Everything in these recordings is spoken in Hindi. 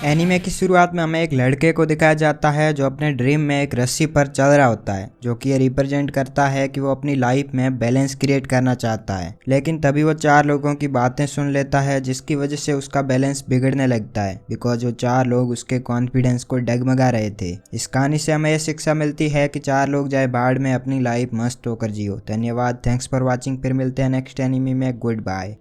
एनीमे की शुरुआत में हमें एक लड़के को दिखाया जाता है जो अपने ड्रीम में एक रस्सी पर चल रहा होता है, जो कि ये रिप्रेजेंट करता है कि वो अपनी लाइफ में बैलेंस क्रिएट करना चाहता है। लेकिन तभी वो चार लोगों की बातें सुन लेता है जिसकी वजह से उसका बैलेंस बिगड़ने लगता है, बिकॉज वो चार लोग उसके कॉन्फिडेंस को डगमगा रहे थे। इस कहानी से हमें यह शिक्षा मिलती है कि चार लोग जाए बाढ़ में, अपनी लाइफ मस्त होकर जियो। धन्यवाद, थैंक्स फॉर वॉचिंग। फिर मिलते हैं नेक्स्ट एनीमे में। Goodbye.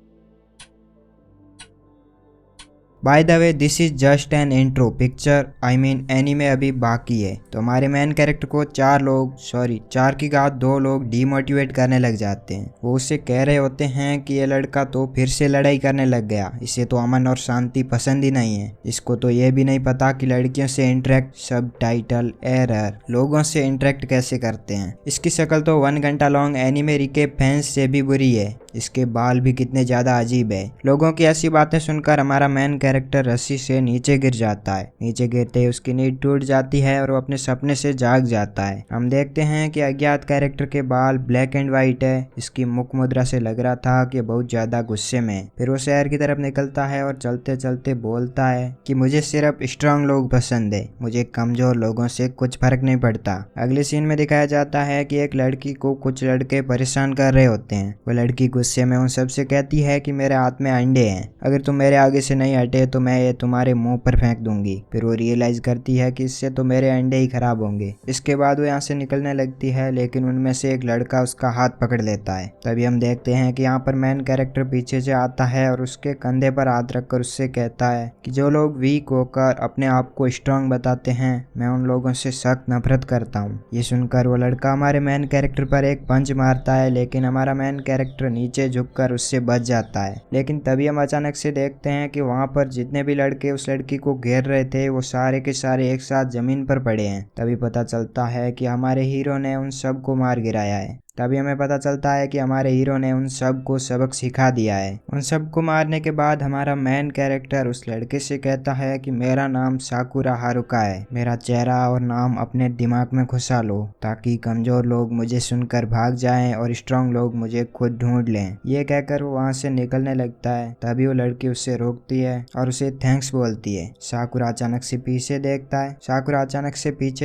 By the way, this is just an intro picture, I mean anime अभी बाकी है। तो हमारे मेन कैरेक्टर को चार की घात दो लोग डीमोटिवेट करने लग जाते हैं। वो उससे कह रहे होते हैं कि ये लड़का तो फिर से लड़ाई करने लग गया, इसे तो अमन और शांति पसंद ही नहीं है। इसको तो ये भी नहीं पता कि लड़कियों से इंटरेक्ट, सब टाइटल एरर, लोगों से इंटरेक्ट कैसे करते हैं। इसकी शक्ल तो 1 घंटा लॉन्ग एनीमे रिकेप फैंस से भी बुरी है। इसके बाल भी कितने ज्यादा अजीब है। लोगों की ऐसी बातें सुनकर हमारा मेन कैरेक्टर रस्सी से नीचे गिर जाता है। नीचे गिरते ही उसकी नींद टूट जाती है और वो अपने सपने से जाग जाता है। हम देखते हैं कि अज्ञात कैरेक्टर के बाल ब्लैक एंड व्हाइट है। इसकी मुख मुद्रा से लग रहा था कि बहुत ज्यादा गुस्से में है। फिर वो शहर की तरफ निकलता है और चलते चलते बोलता है कि मुझे सिर्फ स्ट्रांग लोग पसंद है, मुझे कमजोर लोगों से कुछ फर्क नहीं पड़ता। अगले सीन में दिखाया जाता है कि एक लड़की को कुछ लड़के परेशान कर रहे होते हैं। वो लड़की गुस्से में उन सबसे कहती है कि मेरे हाथ में अंडे हैं, अगर तुम मेरे आगे से नहीं हटे तो मैं ये तुम्हारे मुंह पर फेंक दूंगी। फिर वो रियलाइज करती है कि इससे तो मेरे अंडे ही खराब होंगे। इसके बाद वो यहाँ से निकलने लगती है, लेकिन उनमें से एक लड़का उसका हाथ पकड़ लेता है। तभी हम देखते हैं कि यहाँ पर मेन कैरेक्टर पीछे से आता है और उसके कंधे पर हाथ रखकर उससे कहता है कि जो लोग वीक होकर अपने आप को स्ट्रांग बताते हैं, मैं उन लोगों से सख्त नफरत करता हूँ। ये सुनकर वो लड़का हमारे मेन कैरेक्टर पर एक पंच मारता है, लेकिन हमारा मेन कैरेक्टर नीचे झुककर उससे बच जाता है। लेकिन तभी हम अचानक से देखते हैं कि वहां पर जितने भी लड़के उस लड़की को घेर रहे थे, वो सारे के सारे एक साथ जमीन पर पड़े हैं। तभी पता चलता है कि हमारे हीरो ने उन सबको मार गिराया है। तभी हमें पता चलता है कि हमारे हीरो ने उन सबको सबक सिखा दिया है। उन सबको मारने के बाद हमारा मेन कैरेक्टर उस लड़के से कहता है कि मेरा नाम साकुरा हारुका है, मेरा चेहरा और नाम अपने दिमाग में घुसा लो ताकि कमजोर लोग मुझे सुनकर भाग जाएं और स्ट्रांग लोग मुझे खुद ढूंढ लें। ये कहकर वो वहां से निकलने लगता है। तभी वो लड़की उससे रोकती है और उसे थैंक्स बोलती है। साकुरा अचानक से पीछे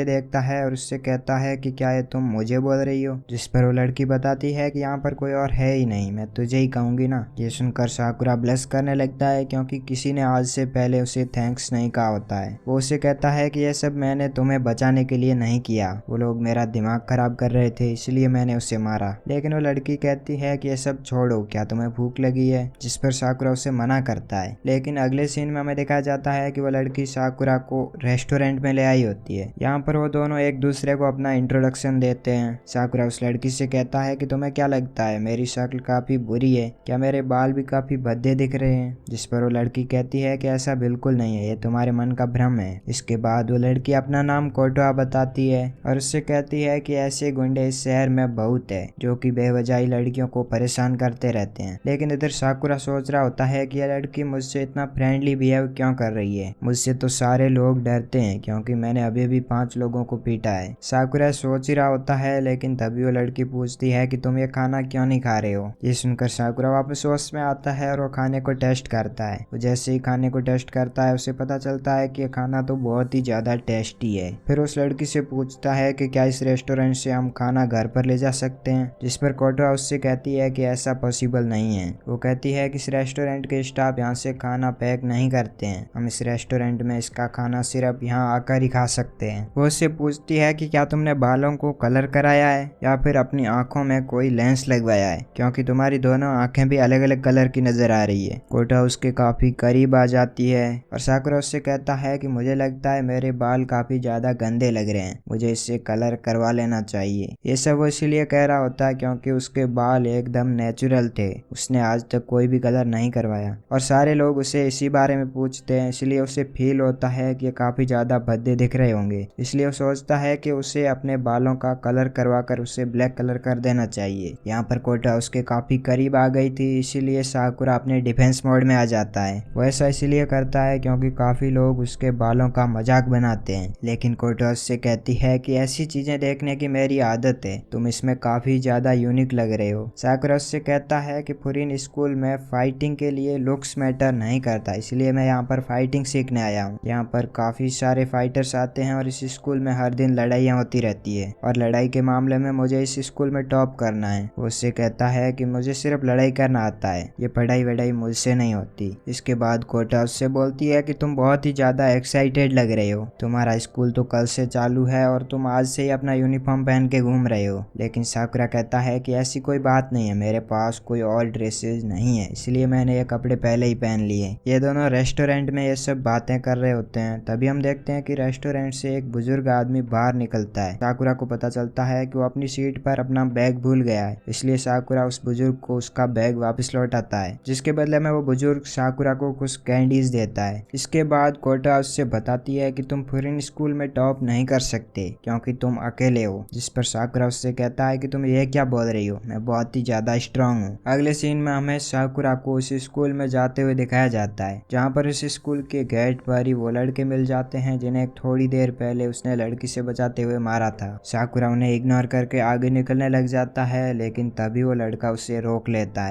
देखता है और उससे कहता है कि क्या ये तुम मुझे बोल रही हो? जिस पर वो लड़की बताती है कि यहाँ पर कोई और है ही नहीं, मैं तुझे ही कहूंगी ना। ये सुनकर साकुरा ब्लश करने लगता है, क्योंकि किसी ने आज से पहले उसे थैंक्स नहीं कहा होता है। वो उसे कहता है कि यह सब मैंने तुम्हें बचाने के लिए नहीं किया, वो लोग मेरा दिमाग खराब कर रहे थे इसलिए मैंने उसे मारा। लेकिन वो लड़की कहती है कि यह सब छोड़ो, क्या तुम्हें भूख लगी है? जिस पर साकुरा उसे मना करता है। लेकिन अगले सीन में हमें दिखाया जाता है कि वो लड़की साकुरा को रेस्टोरेंट में ले आई होती है। यहाँ पर वो दोनों एक दूसरे को अपना इंट्रोडक्शन देते हैं। साकुरा उस लड़की से कहता है कि तुम्हें क्या लगता है, मेरी शक्ल काफी बुरी है, क्या मेरे बाल भी काफी भद्दे दिख रहे हैं? जिस पर वो लड़की कहती है कि ऐसा बिल्कुल नहीं है, ये तुम्हारे मन का भ्रम है। इसके बाद वो लड़की अपना नाम कोटवा बताती है और उससे कहती है कि ऐसे गुंडे इस शहर में बहुत है जो कि बेवजह लड़कियों को परेशान करते रहते हैं। लेकिन इधर साकुरा सोच रहा होता है कि यह लड़की मुझसे इतना फ्रेंडली बिहेव क्यों कर रही है? मुझसे तो सारे लोग डरते हैं क्योंकि मैंने अभी भी 5 लोगों को पीटा है। साकुरा सोच ही रहा होता है, लेकिन तभी वो लड़की पूछती है कि तुम ये खाना क्यों नहीं खा रहे हो? ये सुनकर साकुरा वापस होश में आता है और वो खाने को टेस्ट करता है। वो जैसे ही खाने को टेस्ट करता है उसे पता चलता है कि ये खाना तो बहुत ही ज्यादा टेस्टी है। फिर उस लड़की से पूछता है कि क्या इस रेस्टोरेंट से हम खाना घर पर ले जा सकते हैं? जिस पर कोटवा उससे कहती है कि ऐसा पॉसिबल नहीं है। वो कहती है कि इस रेस्टोरेंट के स्टाफ यहाँ से खाना पैक नहीं करते हैं, हम इस रेस्टोरेंट में इसका खाना सिर्फ यहाँ आकर ही खा सकते हैं। वो उससे पूछती है कि क्या तुमने बालों को कलर कराया है या फिर अपनी आंखों में कोई लेंस लगवाया है, क्योंकि तुम्हारी दोनों आंखें भी अलग अलग कलर की नजर आ रही है। कोटा उसके काफी करीब आ जाती है और साकुरा उससे कहता है कि मुझे लगता है मेरे बाल काफी ज्यादा गंदे लग रहे हैं, मुझे इससे कलर करवा लेना चाहिए। ये सब वो इसलिए कह रहा होता है क्योंकि उसके बाल एकदम नेचुरल थे, उसने आज तक कोई भी कलर नहीं करवाया और सारे लोग उसे इसी बारे में पूछते हैं, इसलिए उसे फील होता है कि काफी ज्यादा भद्दे दिख रहे होंगे। इसलिए वो सोचता है कि उसे अपने बालों का कलर करवा कर उसे ब्लैक कलर सरेंडर कर देना चाहिए। यहाँ पर कोटा उसके काफी करीब आ गई थी, इसीलिए साकुरा अपने डिफेंस मोड में आ जाता है। वो ऐसा इसलिए करता है क्योंकि काफी लोग उसके बालों का मजाक बनाते हैं, लेकिन कोटा उससे कहती है कि ऐसी चीजें देखने की मेरी आदत है, तुम इसमें काफी ज्यादा यूनिक लग रहे हो। साकुरा उससे कहता है कि फुरिन स्कूल में फाइटिंग के लिए लुक्स मैटर नहीं करता, इसलिए मैं यहाँ पर फाइटिंग सीखने आया हूँ। यहाँ पर काफी सारे फाइटर्स आते हैं और इस स्कूल में हर दिन लड़ाइयाँ होती रहती है और लड़ाई के मामले में मुझे इस स्कूल में टॉप करना है। वो उससे कहता है कि मुझे सिर्फ लड़ाई करना आता है, ये पढ़ाई वढ़ाई मुझसे नहीं होती। इसके बाद कोटा उससे बोलती है कि तुम बहुत ही ज्यादा एक्साइटेड लग रहे हो, तुम्हारा स्कूल तो कल से चालू है और तुम आज से ही अपना यूनिफॉर्म पहन के घूम रहे हो। लेकिन साकुरा कहता है कि ऐसी कोई बात नहीं है, मेरे पास कोई और ड्रेसेस नहीं है, इसलिए मैंने ये कपड़े पहले ही पहन लिए। ये दोनों रेस्टोरेंट में ये सब बातें कर रहे होते हैं, तभी हम देखते हैं कि रेस्टोरेंट से एक बुजुर्ग आदमी बाहर निकलता है। साकुरा को पता चलता है कि वो अपनी सीट पर अपना बैग भूल गया है, इसलिए साकुरा उस बुजुर्ग को उसका बैग वापस लौटाता है, जिसके बदले में वो बुजुर्ग साकुरा को कुछ कैंडीज देता है। इसके बाद कोटा उससे बताती है कि तुम फुरिन स्कूल में टॉप नहीं कर सकते क्योंकि तुम अकेले हो, जिस पर साकुरा उससे कहता है कि तुम ये क्या बोल रही हो, मैं बहुत ही ज्यादा स्ट्रांग हूँ। अगले सीन में हमें साकुरा को उस स्कूल में जाते हुए दिखाया जाता है, जहाँ पर इस स्कूल के गेट पर ही वो लड़के मिल जाते हैं जिन्हें थोड़ी देर पहले उसने लड़की से बचाते हुए मारा था। साकुरा उन्हें इग्नोर करके आगे निकलने लग जाता है, लेकिन तभी वो लड़का उससे रोक लेता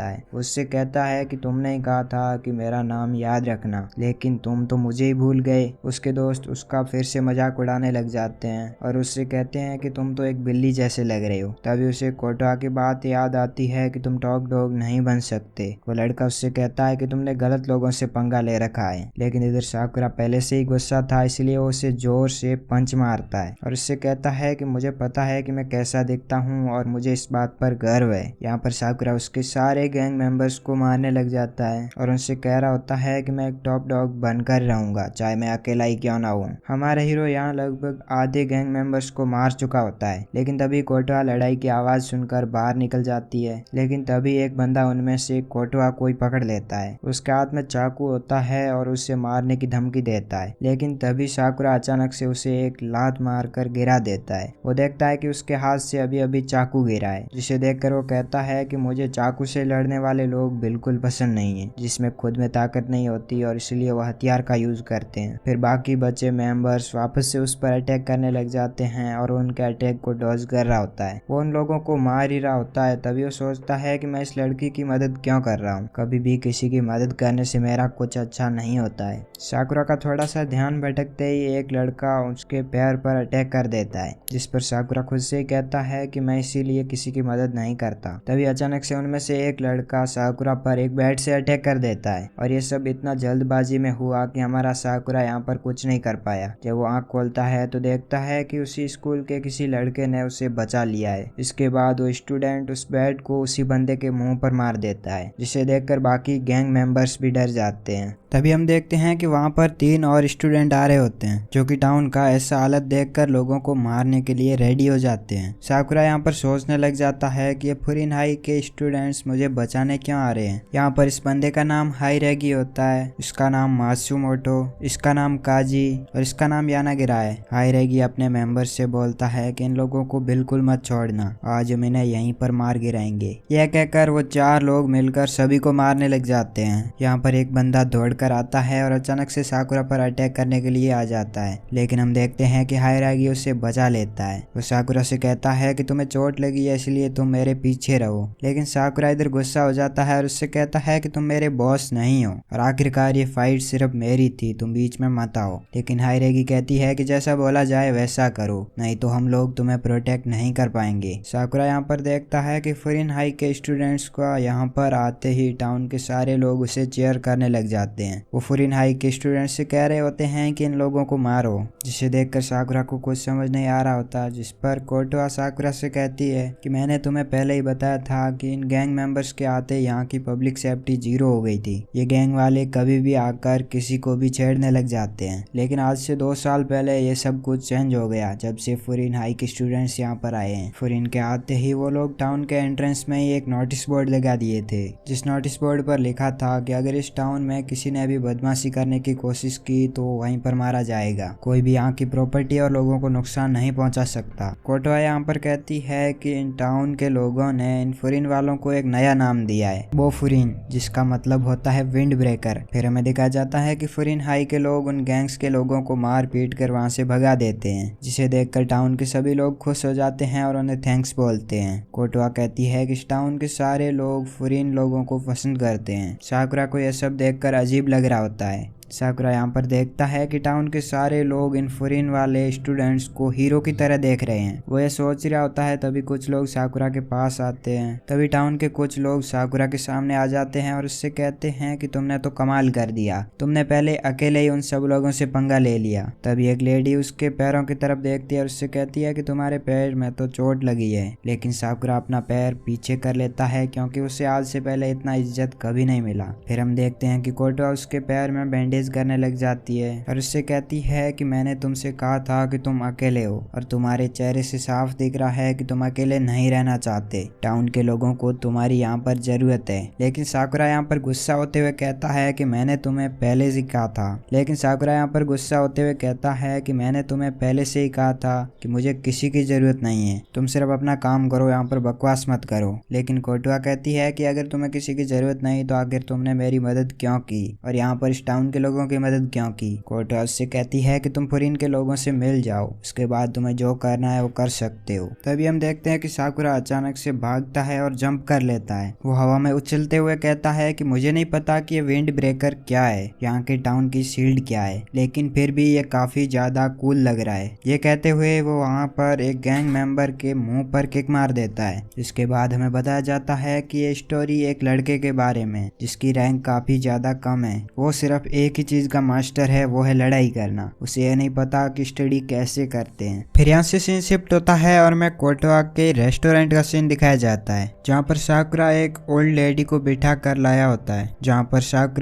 है। उससे कहता है कि तुमने ही कहा था कि मेरा नाम याद रखना, लेकिन तुम तो मुझे ही भूल गए। उसके दोस्त उसका फिर से मजाक उड़ाने लग जाते हैं और उससे कहते हैं कि तुम तो एक बिल्ली जैसे लग रहे हो। तभी उसे कोटा की बात याद आती है कि तुम टॉप डॉग नहीं बन सकते। वो लड़का उससे कहता है कि तुमने गलत लोगों से पंगा ले रखा है, लेकिन इधर साकुरा पहले से ही गुस्सा था, इसलिए वो उसे जोर से पंच मारता है और उससे कहता है कि मुझे पता है कि मैं कैसा दिखता हूँ और मुझे इस बात पर गर्व है। यहाँ पर साकुरा उसके सारे गैंग मेंबर्स को मारने लग जाता है और उनसे कह रहा होता है कि मैं एक टॉप डॉग बनकर रहूंगा, चाहे मैं अकेला ही क्यों ना हूँ। हमारा हीरो यहाँ लगभग आधे गैंग मेंबर्स को मार चुका होता है, लेकिन तभी कोटवा लड़ाई की आवाज सुनकर बाहर निकल जाती है। लेकिन तभी एक बंदा उनमें से कोटवा को ही पकड़ लेता है, उसके हाथ में चाकू होता है और उसे मारने की धमकी देता है। लेकिन तभी साकुरा अचानक से उसे एक लात मारकर गिरा देता है। वो देखता है कि उसके हाथ से अभी अभी चाकू गिरा है, जिसे देखकर वो कहता है कि मुझे चाकू से लड़ने वाले लोग बिल्कुल पसंद नहीं है, जिसमें खुद में ताकत नहीं होती और इसलिए वो हथियार का यूज करते हैं। फिर बाकी बचे मेंबर्स वापस से उस पर अटैक करने लग जाते हैं और उनके अटैक को डॉज कर रहा होता है। वो उन लोगों को मार ही रहा होता है, तभी वो सोचता है कि मैं इस लड़की की मदद क्यों कर रहा हूँ, कभी भी किसी की मदद करने से मेरा कुछ अच्छा नहीं होता है। साकुरा का थोड़ा सा ध्यान भटकते ही एक लड़का उसके पैर पर अटैक कर देता है, जिस पर साकुरा खुद से कहता है कि मैं इसीलिए किसी की मदद नहीं करता। तभी अचानक से उनमें से एक लड़का साकुरा पर एक बैट से अटैक कर देता है और ये सब इतना जल्दबाजी में हुआ कि हमारा साकुरा यहाँ पर कुछ नहीं कर पाया। जब वो आँख खोलता है तो देखता है कि उसी स्कूल के किसी लड़के ने उसे बचा लिया है। इसके बाद वो स्टूडेंट उस बैट को उसी बंदे के मुंह पर मार देता है, जिसे देखकर बाकी गैंग मेंबर्स भी डर जाते हैं। तभी हम देखते हैं कि वहाँ पर 3 और स्टूडेंट आ रहे होते हैं, जो कि टाउन का ऐसा हालत देखकर लोगों को मारने के लिए रेडी हो जाते हैं। साकुरा यहाँ पर सोचने लग जाता है कि ये फुरिन हाई के स्टूडेंट्स मुझे बचाने क्यों आ रहे हैं। यहाँ पर इस बंदे का नाम हाईरेगी होता है, इसका नाम मात्सुमोटो, इसका नाम काजी और इसका नाम यानागिरा है। हाईरेगी अपने मेंबर्स से बोलता है कि इन लोगों को बिल्कुल मत छोड़ना, आज हम इन्हें यहीं पर मार गिराएंगे। यह कहकर वो 4 लोग मिलकर सभी को मारने लग जाते हैं। यहाँ पर एक बंदा दौड़ कर आता है और अचानक से साकुरा पर अटैक करने के लिए आ जाता है, लेकिन हम देखते हैं कि हाईरागी उसे बचा लेता है। वो साकुरा से कहता है कि तुम्हें चोट लगी है इसलिए तुम मेरे पीछे रहो, लेकिन साकुरा इधर गुस्सा हो जाता है और उससे कहता है कि तुम मेरे बॉस नहीं हो और आखिरकार ये फाइट सिर्फ मेरी थी, तुम बीच में मत आओ। लेकिन हाईरेगी कहती है कि जैसा बोला जाए वैसा करो, नहीं तो हम लोग तुम्हें प्रोटेक्ट नहीं कर पाएंगे। साकुरा यहाँ पर देखता है कि फुरिन हाई के स्टूडेंट्स को यहाँ पर आते ही टाउन के सारे लोग उसे चीयर करने लग जाते हैं। वो फुरिन हाई के स्टूडेंट से कह रहे होते हैं कि इन लोगों को मारो, जिसे देखकर साकुरा को कुछ समझ नहीं आ रहा होता, जिस पर कोटवा साकुरा से कहती है कि मैंने तुम्हें पहले ही बताया था कि इन गैंग मेंबर्स के आते यहाँ की पब्लिक सेफ्टी 0 हो गई थी। ये गैंग वाले कभी भी आकर किसी को भी छेड़ने लग जाते हैं, लेकिन आज से 2 साल पहले ये सब कुछ चेंज हो गया जब से फुरिन हाई के स्टूडेंट्स यहाँ पर आए हैं। फुरिन के आते ही वो लोग टाउन के एंट्रेंस में ही एक नोटिस बोर्ड लगा दिए थे, जिस नोटिस बोर्ड पर लिखा था कि अगर इस टाउन में किसी ने भी बदमाशी करने की कोशिश की तो वहीं पर मारा जाएगा। कोई भी यहाँ की प्रॉपर्टी और लोगों को नुकसान नहीं पहुंचा सकता। कोटवा यहाँ पर कहती है कि इन टाउन के लोगों ने इन फुरिन वालों को एक नया नाम दिया है, वो फुरिन, जिसका मतलब होता है विंड ब्रेकर। फिर हमें दिखाया जाता है कि फुरिन हाई के लोग उन गैंग्स के लोगों को मार पीट कर वहाँ से भगा देते हैं, जिसे देखकर टाउन के सभी लोग खुश हो जाते हैं और उन्हें थैंक्स बोलते हैं। कोटवा कहती है कि इस टाउन के सारे लोग फुरिन लोगों को पसंद करते हैं। साकुरा को यह सब देखकर अजीब लग रहा होता है। साकुरा यहाँ पर देखता है कि टाउन के सारे लोग इन फुरिन वाले स्टूडेंट्स को हीरो की तरह देख रहे हैं। वो ये सोच रहा होता है, तभी कुछ लोग साकुरा के पास आते हैं। तभी टाउन के कुछ लोग साकुरा के सामने आ जाते हैं और उससे कहते हैं कि तुमने तो कमाल कर दिया, तुमने पहले अकेले ही उन सब लोगों से पंगा ले लिया। तभी एक लेडी उसके पैरों की तरफ देखती है और उससे कहती है कि तुम्हारे पैर में तो चोट लगी है। लेकिन साकुरा अपना पैर पीछे कर लेता है, क्योंकि उसे आज से पहले इतना इज्जत कभी नहीं मिला। फिर हम देखते हैं कि कोटवा उसके पैर में बैंडेज करने लग जाती है और उससे कहती है कि मैंने तुमसे कहा था कि तुम अकेले हो, और तुम्हारे चेहरे से साफ दिख रहा है कि तुम अकेले नहीं रहना चाहते। टाउन के लोगों को तुम्हारी यहाँ पर जरूरत है। लेकिन साकुरा यहाँ पर गुस्सा होते हुए कहता है कि मैंने तुम्हें पहले से कहा था। लेकिन साकुरा यहाँ पर गुस्सा होते हुए कहता है कि मैंने तुम्हें पहले से ही कहा था कि मुझे किसी की जरूरत नहीं है, तुम सिर्फ अपना काम करो, यहाँ पर बकवास मत करो। लेकिन कोटवा कहती है कि अगर तुम्हें किसी की जरूरत नहीं तो आखिर तुमने मेरी मदद क्यों की, और यहाँ पर इस टाउन के लोगों की मदद क्यों की। कोटवा उससे कहती है कि तुम फुरिन के लोगों से मिल जाओ, उसके बाद तुम्हें जो करना है वो कर सकते हो। तभी हम देखते हैं कि साकुरा अचानक से भागता है और जंप कर लेता है। वो हवा में उछलते हुए कहता है कि मुझे नहीं पता कि ये विंड ब्रेकर क्या है, यहाँ के टाउन की शील्ड क्या है, लेकिन फिर भी ये काफी ज्यादा कूल लग रहा है। ये कहते हुए वो वहाँ पर एक गैंग मेंबर के मुंह पर किक मार देता है। इसके बाद हमें बताया जाता है कि ये स्टोरी एक लड़के के बारे में, जिसकी रैंक काफी ज्यादा कम है। वो सिर्फ एक ही चीज का मास्टर है, वो है लड़ाई करना। उसे ये नहीं पता कि स्टडी कैसे करते हैं। फिर यहाँ से सीन शिफ्ट होता है और मैं कोटवा के रेस्टोरेंट का सीन दिखाया जाता है, जहाँ पर साकुरा एक ओल्ड लेडी को बिठा कर लाया होता है।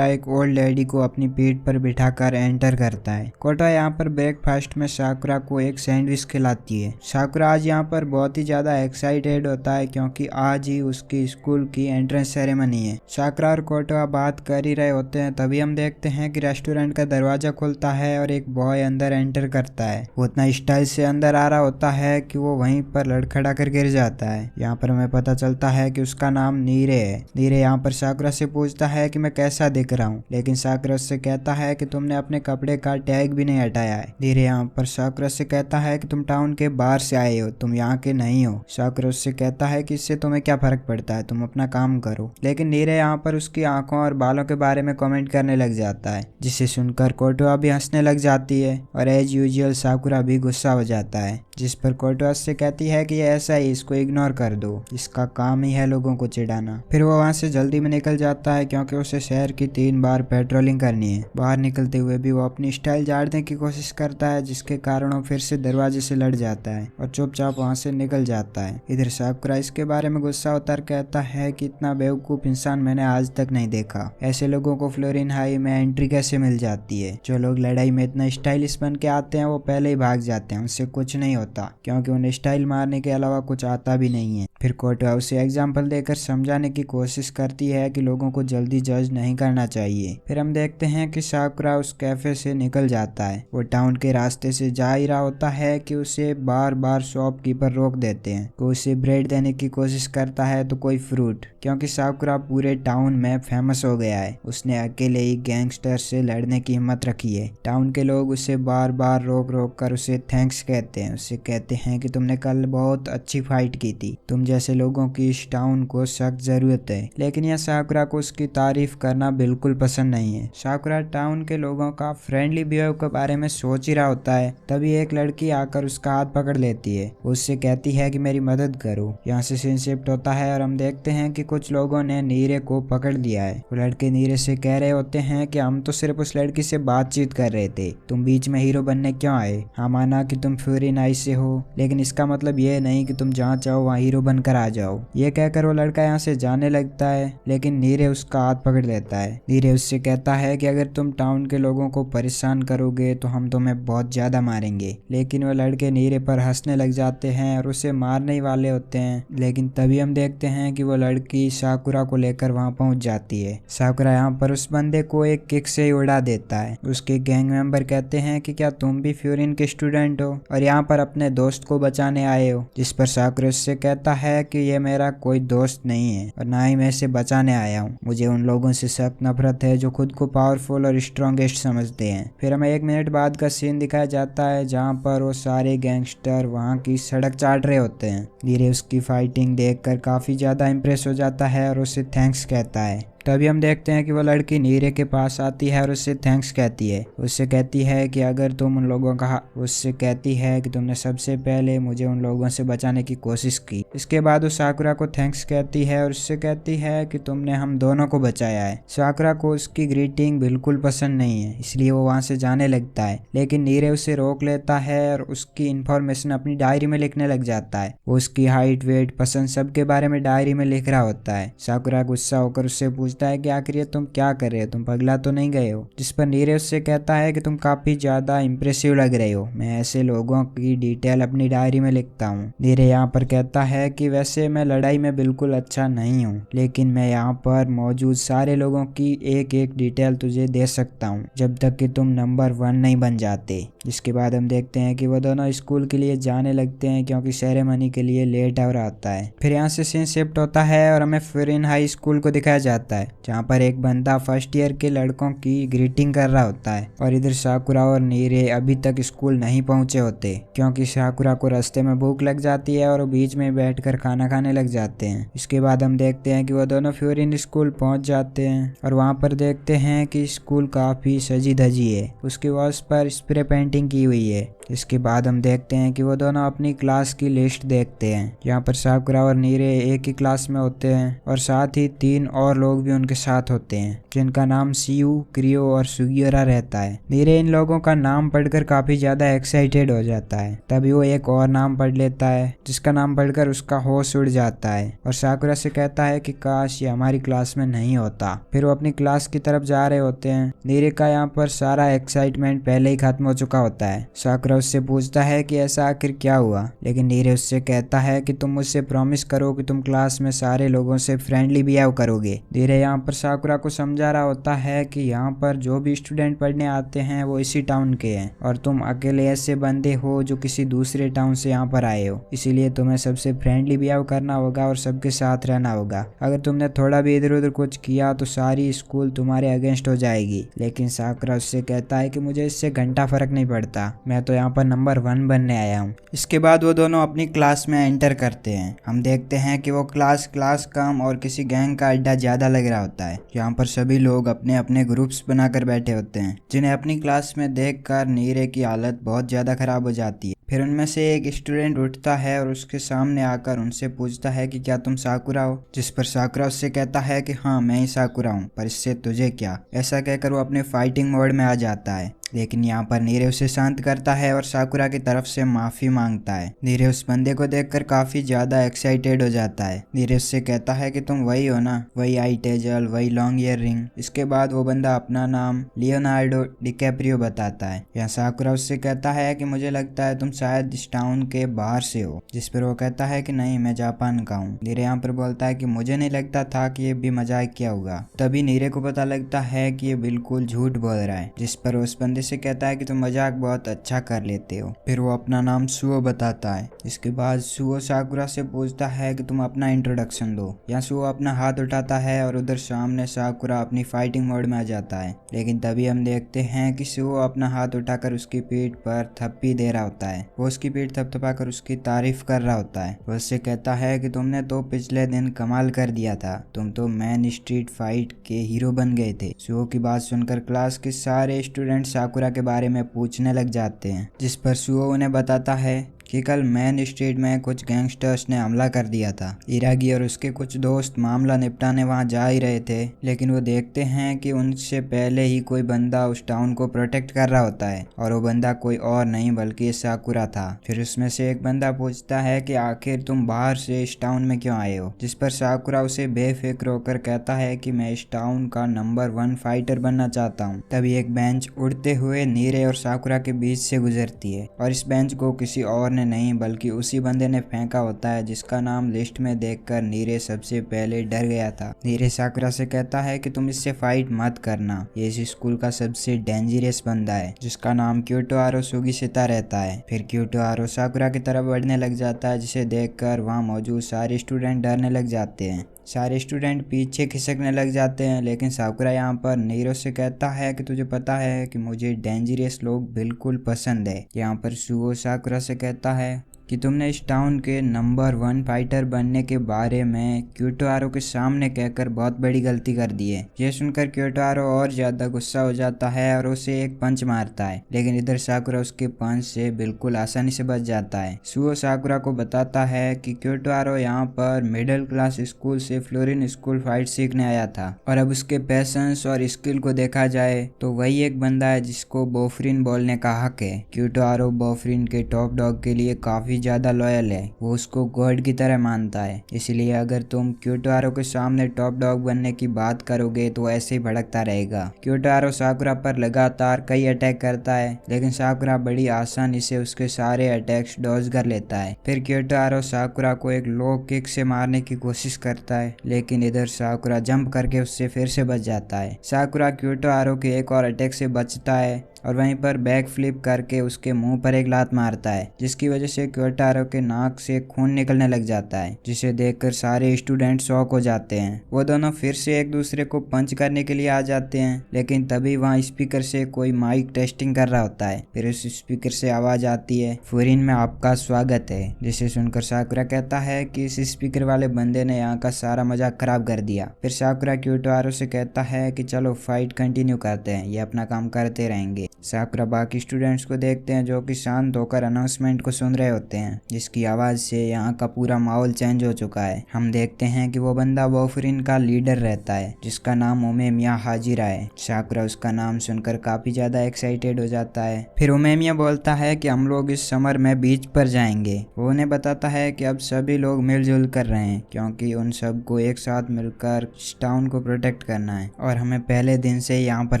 एक ओल्ड लेडी को अपनी पीठ पर बिठा कर एंटर करता है। कोटवा यहाँ पर ब्रेकफास्ट में साकुरा को एक सैंडविच खिलाती है। साकुरा आज यहाँ पर बहुत ही ज्यादा एक्साइटेड होता है, क्योंकि आज ही उसकी स्कूल की एंट्रेंस सेरेमनी है। साकुरा और कोटवा बात कर ही रहे होते हैं, तभी हम देखते हैं कि रेस्टोरेंट का दरवाजा खुलता है और एक बॉय अंदर एंटर करता है। वो इतना स्टाइल से अंदर आ रहा होता है कि वो वहीं पर लड़खड़ा कर गिर जाता है। यहाँ पर हमें पता चलता है कि उसका नाम नीरे है। नीरे यहाँ पर साकुरा से पूछता है कि मैं कैसा दिख रहा हूँ, लेकिन साकुरा उससे कहता है कि तुमने अपने कपड़े का टैग भी नहीं हटाया है। नीरे यहाँ पर साकुरा से कहता है कि तुम टाउन के बाहर से आए हो, तुम यहाँ के नहीं हो। साकुरा उससे कहता है कि इससे तुम्हें क्या फर्क पड़ता है, तुम अपना काम करो। लेकिन नीरे यहाँ पर उसकी आंखों और बालों के बारे में कमेंट करने लग जाता है, जिसे सुनकर कोटवा भी हंसने लग जाती है और एज यूजुअल साकुरा भी गुस्सा हो जाता है, जिस पर कोटवा से कहती है कि ये ऐसा ही, इसको इग्नोर कर दो, इसका काम ही है लोगों को चिढ़ाना। फिर वो वहाँ से जल्दी में निकल जाता है, क्योंकि उसे शहर की 3 बार पेट्रोलिंग करनी है। बाहर निकलते हुए भी वो अपनी स्टाइल झाड़ने की कोशिश करता है, जिसके कारण वो फिर से दरवाजे से लड़ जाता है और चुपचाप वहाँ से निकल जाता है। इधर साकुरा इसके बारे में गुस्सा उतर कहता है कि इतना बेवकूफ इंसान मैंने आज तक नहीं देखा। ऐसे लोगों को फ्लोरिन हाई में एंट्री कैसे मिल जाती है? जो लोग लड़ाई में इतना स्टाइलिश बन के आते हैं वो पहले ही भाग जाते हैं, उनसे कुछ नहीं होता, क्योंकि उन्हें स्टाइल मारने के अलावा कुछ आता भी नहीं है। फिर कोटवा उसे एग्जाम्पल देकर समझाने की कोशिश करती है कि लोगों को जल्दी जज नहीं करना चाहिए। फिर हम देखते हैं कि साकुरा उस कैफे से निकल जाता है। वो टाउन के रास्ते से जा ही रहा होता है कि उसे बार बार शॉपकीपर रोक देते हैं। कोई उसे ब्रेड देने की कोशिश करता है तो कोई फ्रूट, क्योंकि साकुरा पूरे टाउन में फेमस हो गया है। उसने अकेले ही गैंगस्टर से लड़ने की हिम्मत रखी है। टाउन के लोग उसे बार बार रोक रोक कर उसे थैंक्स कहते हैं। उसे कहते हैं कि तुमने कल बहुत अच्छी फाइट की थी, तुम जैसे लोगों की इस टाउन को सख्त जरूरत है। लेकिन यह साकुरा को उसकी तारीफ करना बिल्कुल पसंद नहीं है। साकुरा टाउन के लोगों का फ्रेंडली बिहेव के बारे में सोच ही रहा होता है, तभी एक लड़की आकर उसका हाथ पकड़ लेती है। उससे कहती है कि मेरी मदद करो। यहाँ से सीन शिफ्ट होता है और हम देखते हैं कि कुछ लोगों ने नीरे को पकड़ लिया है। वो लड़के नीरे से कह रहे होते हैं कि हम तो सिर्फ उस लड़की से बातचीत कर रहे थे, तुम बीच में हीरो बनने क्यों आए? हाँ, माना कि तुम फ्लोरिन हाई से हो, लेकिन इसका मतलब ये नहीं कि तुम जहाँ चाहो वहाँ हीरो बनकर आ जाओ। ये कहकर वो लड़का यहाँ से जाने लगता है, लेकिन नीरे उसका हाथ पकड़ लेता है। नीरे उससे कहता है कि अगर तुम टाउन के लोगों को परेशान करोगे तो हम तुम्हें बहुत ज्यादा मारेंगे। लेकिन वो लड़के नीरे पर हंसने लग जाते हैं और उसे मारने वाले होते हैं। लेकिन तभी हम देखते हैं कि वो लड़की साकुरा को लेकर वहाँ पहुँच जाती है। साकुरा यहाँ पर उस बंदे को एक किक से ही उड़ा देता है। उसके गैंग मेंबर कहते हैं कि क्या तुम भी फ्लोरिन के स्टूडेंट हो और यहाँ पर अपने दोस्त को बचाने आए हो? जिस पर साकुरा उससे कहता है कि ये मेरा कोई दोस्त नहीं है और ना ही मैं इसे बचाने आया हूँ। मुझे उन लोगों से सख्त नफरत है जो खुद को पावरफुल और स्ट्रॉन्गेस्ट समझते हैं। फिर हमें 1 मिनट बाद का सीन दिखाया जाता है जहाँ पर वो सारे गैंगस्टर वहाँ की सड़क चाट रहे होते हैं। नीरे उसकी फाइटिंग देखकर काफी ज्यादा इम्प्रेस हो जाता है और उसे थैंक्स कहता है। तभी हम देखते हैं कि वो लड़की नीरे के पास आती है और उससे थैंक्स कहती है। उससे कहती है कि अगर तुम उन लोगों का उससे कहती है कि तुमने सबसे पहले मुझे उन लोगों से बचाने की कोशिश की। इसके बाद वो साकुरा को थैंक्स कहती है और उससे कहती है कि तुमने हम दोनों को बचाया है। साकुरा को उसकी ग्रीटिंग बिल्कुल पसंद नहीं है, इसलिए वो वहाँ से जाने लगता है, लेकिन नीरे उसे रोक लेता है और उसकी इन्फॉर्मेशन अपनी डायरी में लिखने लग जाता है। वो उसकी हाइट, वेट, पसंद सबके बारे में डायरी में लिख रहा होता है। साकुरा गुस्सा होकर उससे पूछता है कि आखिर ये तुम क्या कर रहे हो, तुम पगला तो नहीं गए हो? जिस पर नीरे उससे कहता है कि तुम काफी ज्यादा इंप्रेसिव लग रहे हो, मैं ऐसे लोगों की डिटेल अपनी डायरी में लिखता हूँ। नीरे यहाँ पर कहता है कि वैसे मैं लड़ाई में बिल्कुल अच्छा नहीं हूँ, लेकिन मैं यहाँ पर मौजूद सारे लोगों की एक एक डिटेल तुझे दे सकता हूँ जब तक कि तुम नंबर 1 नहीं बन जाते। जिसके बाद हम देखते हैं कि वो दोनों स्कूल के लिए जाने लगते हैं क्योंकि सेरेमनी के लिए लेट हो रहा होता है। फिर यहाँ से सीन शिफ्ट होता है और हमें फ्यूरिन हाई स्कूल को दिखाया जाता है जहाँ पर एक बंदा फर्स्ट ईयर के लड़कों की ग्रीटिंग कर रहा होता है और इधर साकुरा और नीरे अभी तक स्कूल नहीं पहुंचे होते क्योंकि साकुरा को रास्ते में भूख लग जाती है और वो बीच में बैठकर खाना खाने लग जाते हैं। इसके बाद हम देखते हैं कि वो दोनों फ्यूरिन स्कूल पहुंच जाते हैं और वहाँ पर देखते हैं कि स्कूल काफी सजी धजी है, उसके वॉल्स पर स्प्रे पेंटिंग की हुई है। इसके बाद हम देखते हैं कि वो दोनों अपनी क्लास की लिस्ट देखते हैं। यहाँ पर साकुरा और नीरे एक ही क्लास में होते हैं और साथ ही 3 और लोग भी उनके साथ होते हैं जिनका नाम सीयू, क्रियो और सुगियोरा रहता है। नीरे इन लोगों का नाम पढ़कर काफी ज्यादा एक्साइटेड हो जाता है। तभी वो एक और नाम पढ़ लेता है जिसका नाम पढ़कर उसका होश उड़ जाता है और साकुरा से कहता है कि काश ये हमारी क्लास में नहीं होता। फिर वो अपनी क्लास की तरफ जा रहे होते हैं। नीरे का यहाँ पर सारा एक्साइटमेंट पहले ही खत्म हो चुका होता है। साकुरा उससे पूछता है कि ऐसा आखिर क्या हुआ, लेकिन नीरे उससे कहता है कि तुम मुझसे प्रॉमिस करो कि तुम क्लास में सारे लोगों से फ्रेंडली बिहेव करोगे। नीरे यहाँ पर साकुरा को समझा रहा होता है कि यहाँ पर जो भी स्टूडेंट पढ़ने आते हैं वो इसी टाउन के हैं और तुम अकेले ऐसे बंदे हो जो किसी दूसरे टाउन से यहाँ पर आए हो, इसीलिए तुम्हें सबसे फ्रेंडली बिहेव करना होगा और सबके साथ रहना होगा। अगर तुमने थोड़ा भी इधर उधर कुछ किया तो सारी स्कूल तुम्हारे अगेंस्ट हो जाएगी। लेकिन साकुरा उससे कहता है कि मुझे इससे घंटा फर्क नहीं पड़ता, मैं तो यहाँ पर नंबर 1 बनने आया हूँ। इसके बाद वो दोनों अपनी क्लास में एंटर करते हैं। हम देखते हैं कि वो क्लास कम और किसी गैंग का अड्डा ज्यादा लग रहा होता है। यहाँ पर सभी लोग अपने अपने ग्रुप्स बनाकर बैठे होते हैं जिन्हें अपनी क्लास में देखकर नीरे की हालत बहुत ज्यादा खराब हो जाती है। फिर उनमें से एक स्टूडेंट उठता है और उसके सामने आकर उनसे पूछता है कि क्या तुम साकुरा हो? जिस पर साकुरा उससे कहता है कि हाँ मैं ही साकुरा हूँ, पर इससे तुझे क्या? ऐसा कहकर वो अपने फाइटिंग मोड में आ जाता है। लेकिन यहाँ पर नीरे उसे शांत करता है और साकुरा की तरफ से माफी मांगता है। नीरे उस बंदे को देखकर काफी ज्यादा एक्साइटेड हो जाता है। नीरे उससे कहता है कि तुम वही हो ना, वही आई टेजल, वही लॉन्ग ईयर रिंग। इसके बाद वो बंदा अपना नाम लियोनार्डो डिकैप्रियो बताता है। यहाँ साकुरा उससे कहता है कि मुझे लगता है तुम शायद इस टाउन के बाहर से हो। जिस पर वो कहता है कि नहीं, मैं जापान का हूँ। नीरे यहाँ पर बोलता है कि मुझे नहीं लगता था कि ये भी मजाक किया होगा। तभी नीरे को पता लगता है कि ये बिल्कुल झूठ बोल रहा है। जिस पर उस बंदे से कहता है कि तुम मजाक बहुत अच्छा कर लेते हो। फिर वो अपना नाम सुओ बताता है। इसके बाद सुओ साकुरा से पूछता है कि तुम अपना इंट्रोडक्शन दो। यहाँ सुओ अपना हाथ उठाता है और उधर सामने साकुरा अपनी फाइटिंग मोड में आ जाता है। लेकिन तभी हम देखते हैं कि सुओ अपना हाथ उठाकर उसकी पीठ पर थप्पी दे रहा होता है। वो उसकी पीठ थपथपाकर उसकी तारीफ कर रहा होता है। वो उससे कहता है कि तुमने तो पिछले दिन कमाल कर दिया था, तुम तो मैन स्ट्रीट फाइट के हीरो बन गए थे। सुओ की बात सुनकर क्लास के सारे स्टूडेंट साकुरा के बारे में पूछने लग जाते हैं। जिस पर सुओ उन्हें बताता है कि कल मेन स्ट्रीट में कुछ गैंगस्टर्स ने हमला कर दिया था। इरागी और उसके कुछ दोस्त मामला निपटाने वहां जा ही रहे थे, लेकिन वो देखते हैं कि उनसे पहले ही कोई बंदा उस टाउन को प्रोटेक्ट कर रहा होता है और वो बंदा कोई और नहीं बल्कि साकुरा था। फिर उसमें से एक बंदा पूछता है कि आखिर तुम बाहर से इस टाउन में क्यों आए हो? जिस पर साकुरा उसे बेफिक्र होकर कहता है कि मैं इस टाउन का नंबर 1 फाइटर बनना चाहता हूँ। तभी एक बेंच उड़ते हुए नीरे और साकुरा के बीच से गुजरती है और इस बेंच को किसी और ने ने नहीं बल्कि उसी बंदे ने फेंका होता है जिसका नाम लिस्ट में देखकर नीरे सबसे पहले डर गया था। नीरे साकुरा से कहता है कि तुम इससे फाइट मत करना, ये इस स्कूल का सबसे डेंजरस बंदा है जिसका नाम क्योटोआरो सुगीशिता रहता है। फिर क्योटोआरो साकुरा की तरफ बढ़ने लग जाता है जिसे देखकर वहाँ मौजूद सारे स्टूडेंट डरने लग जाते हैं। सारे स्टूडेंट पीछे खिसकने लग जाते हैं, लेकिन साकुरा यहाँ पर नीरो से कहता है कि तुझे पता है कि मुझे डेंजरस लोग बिल्कुल पसंद है। यहाँ पर सुओ साकुरा से कहता है कि तुमने इस टाउन के नंबर 1 फाइटर बनने के बारे में क्योटोआरो के सामने कहकर बहुत बड़ी गलती कर दी है। यह सुनकर क्योटोआरो और ज्यादा गुस्सा हो जाता है और उसे एक पंच मारता है, लेकिन इधर साकुरा उसके पंच से बिल्कुल आसानी से बच जाता है। सुओ साकुरा को बताता है कि क्योटोआरो यहाँ पर मिडिल क्लास स्कूल से फ्लोरिन स्कूल फाइट सीखने आया था और अब उसके पैशंस और स्किल को देखा जाए तो वही एक बंदा है जिसको बोफरिन बोलने का हक है। क्योटोआरो बोफरिन के टॉप डॉग के लिए काफी ज्यादा लॉयल है, वो उसको गॉड की तरह मानता है। इसलिए अगर तुम क्योटोआरो के सामने टॉप डॉग बनने की बात करोगे तो ऐसे ही भड़कता रहेगा। क्योटोआरो साकुरा पर लगातार कई अटैक करता है, लेकिन साकुरा बड़ी आसानी से उसके सारे अटैक्स डॉज कर लेता है। फिर क्योटोआरो साकुरा को एक लो किक से मारने की कोशिश करता है, लेकिन इधर साकुरा जंप करके उससे फिर से बच जाता है। साकुरा क्योटोआरो के एक और अटैक से बचता है और वहीं पर बैक फ्लिप करके उसके मुंह पर एक लात मारता है, जिसकी वजह से क्योटोआरो के नाक से खून निकलने लग जाता है, जिसे देखकर सारे स्टूडेंट शॉक हो जाते हैं। वो दोनों फिर से एक दूसरे को पंच करने के लिए आ जाते हैं, लेकिन तभी वहाँ स्पीकर से कोई माइक टेस्टिंग कर रहा होता है। फिर उस स्पीकर से आवाज आती है, फ्लोरिन में आपका स्वागत है, जिसे सुनकर साकुरा कहता है कि इस स्पीकर वाले बंदे ने यहाँ का सारा मजाक खराब कर दिया। फिर साकुरा क्योटोआरो से कहता है कि चलो फाइट कंटिन्यू करते हैं, ये अपना काम करते रहेंगे। साकुरा बाकी स्टूडेंट्स को देखते हैं जो कि शांत होकर अनाउंसमेंट को सुन रहे होते हैं, जिसकी आवाज से यहाँ का पूरा माहौल चेंज हो चुका है। हम देखते हैं कि वो बंदा बोफरिन का लीडर रहता है जिसका नाम उमेमिया हाजिरा है। साकुरा उसका नाम सुनकर काफी ज्यादा एक्साइटेड हो जाता है। फिर उमेमिया बोलता है कि हम लोग इस समर में बीच पर जाएंगे। वो उन्हें बताता है कि अब सभी लोग मिलजुल कर रहे हैं क्योंकि उन सबको एक साथ मिलकर इस टाउन को प्रोटेक्ट करना है और हमें पहले दिन से यहाँ पर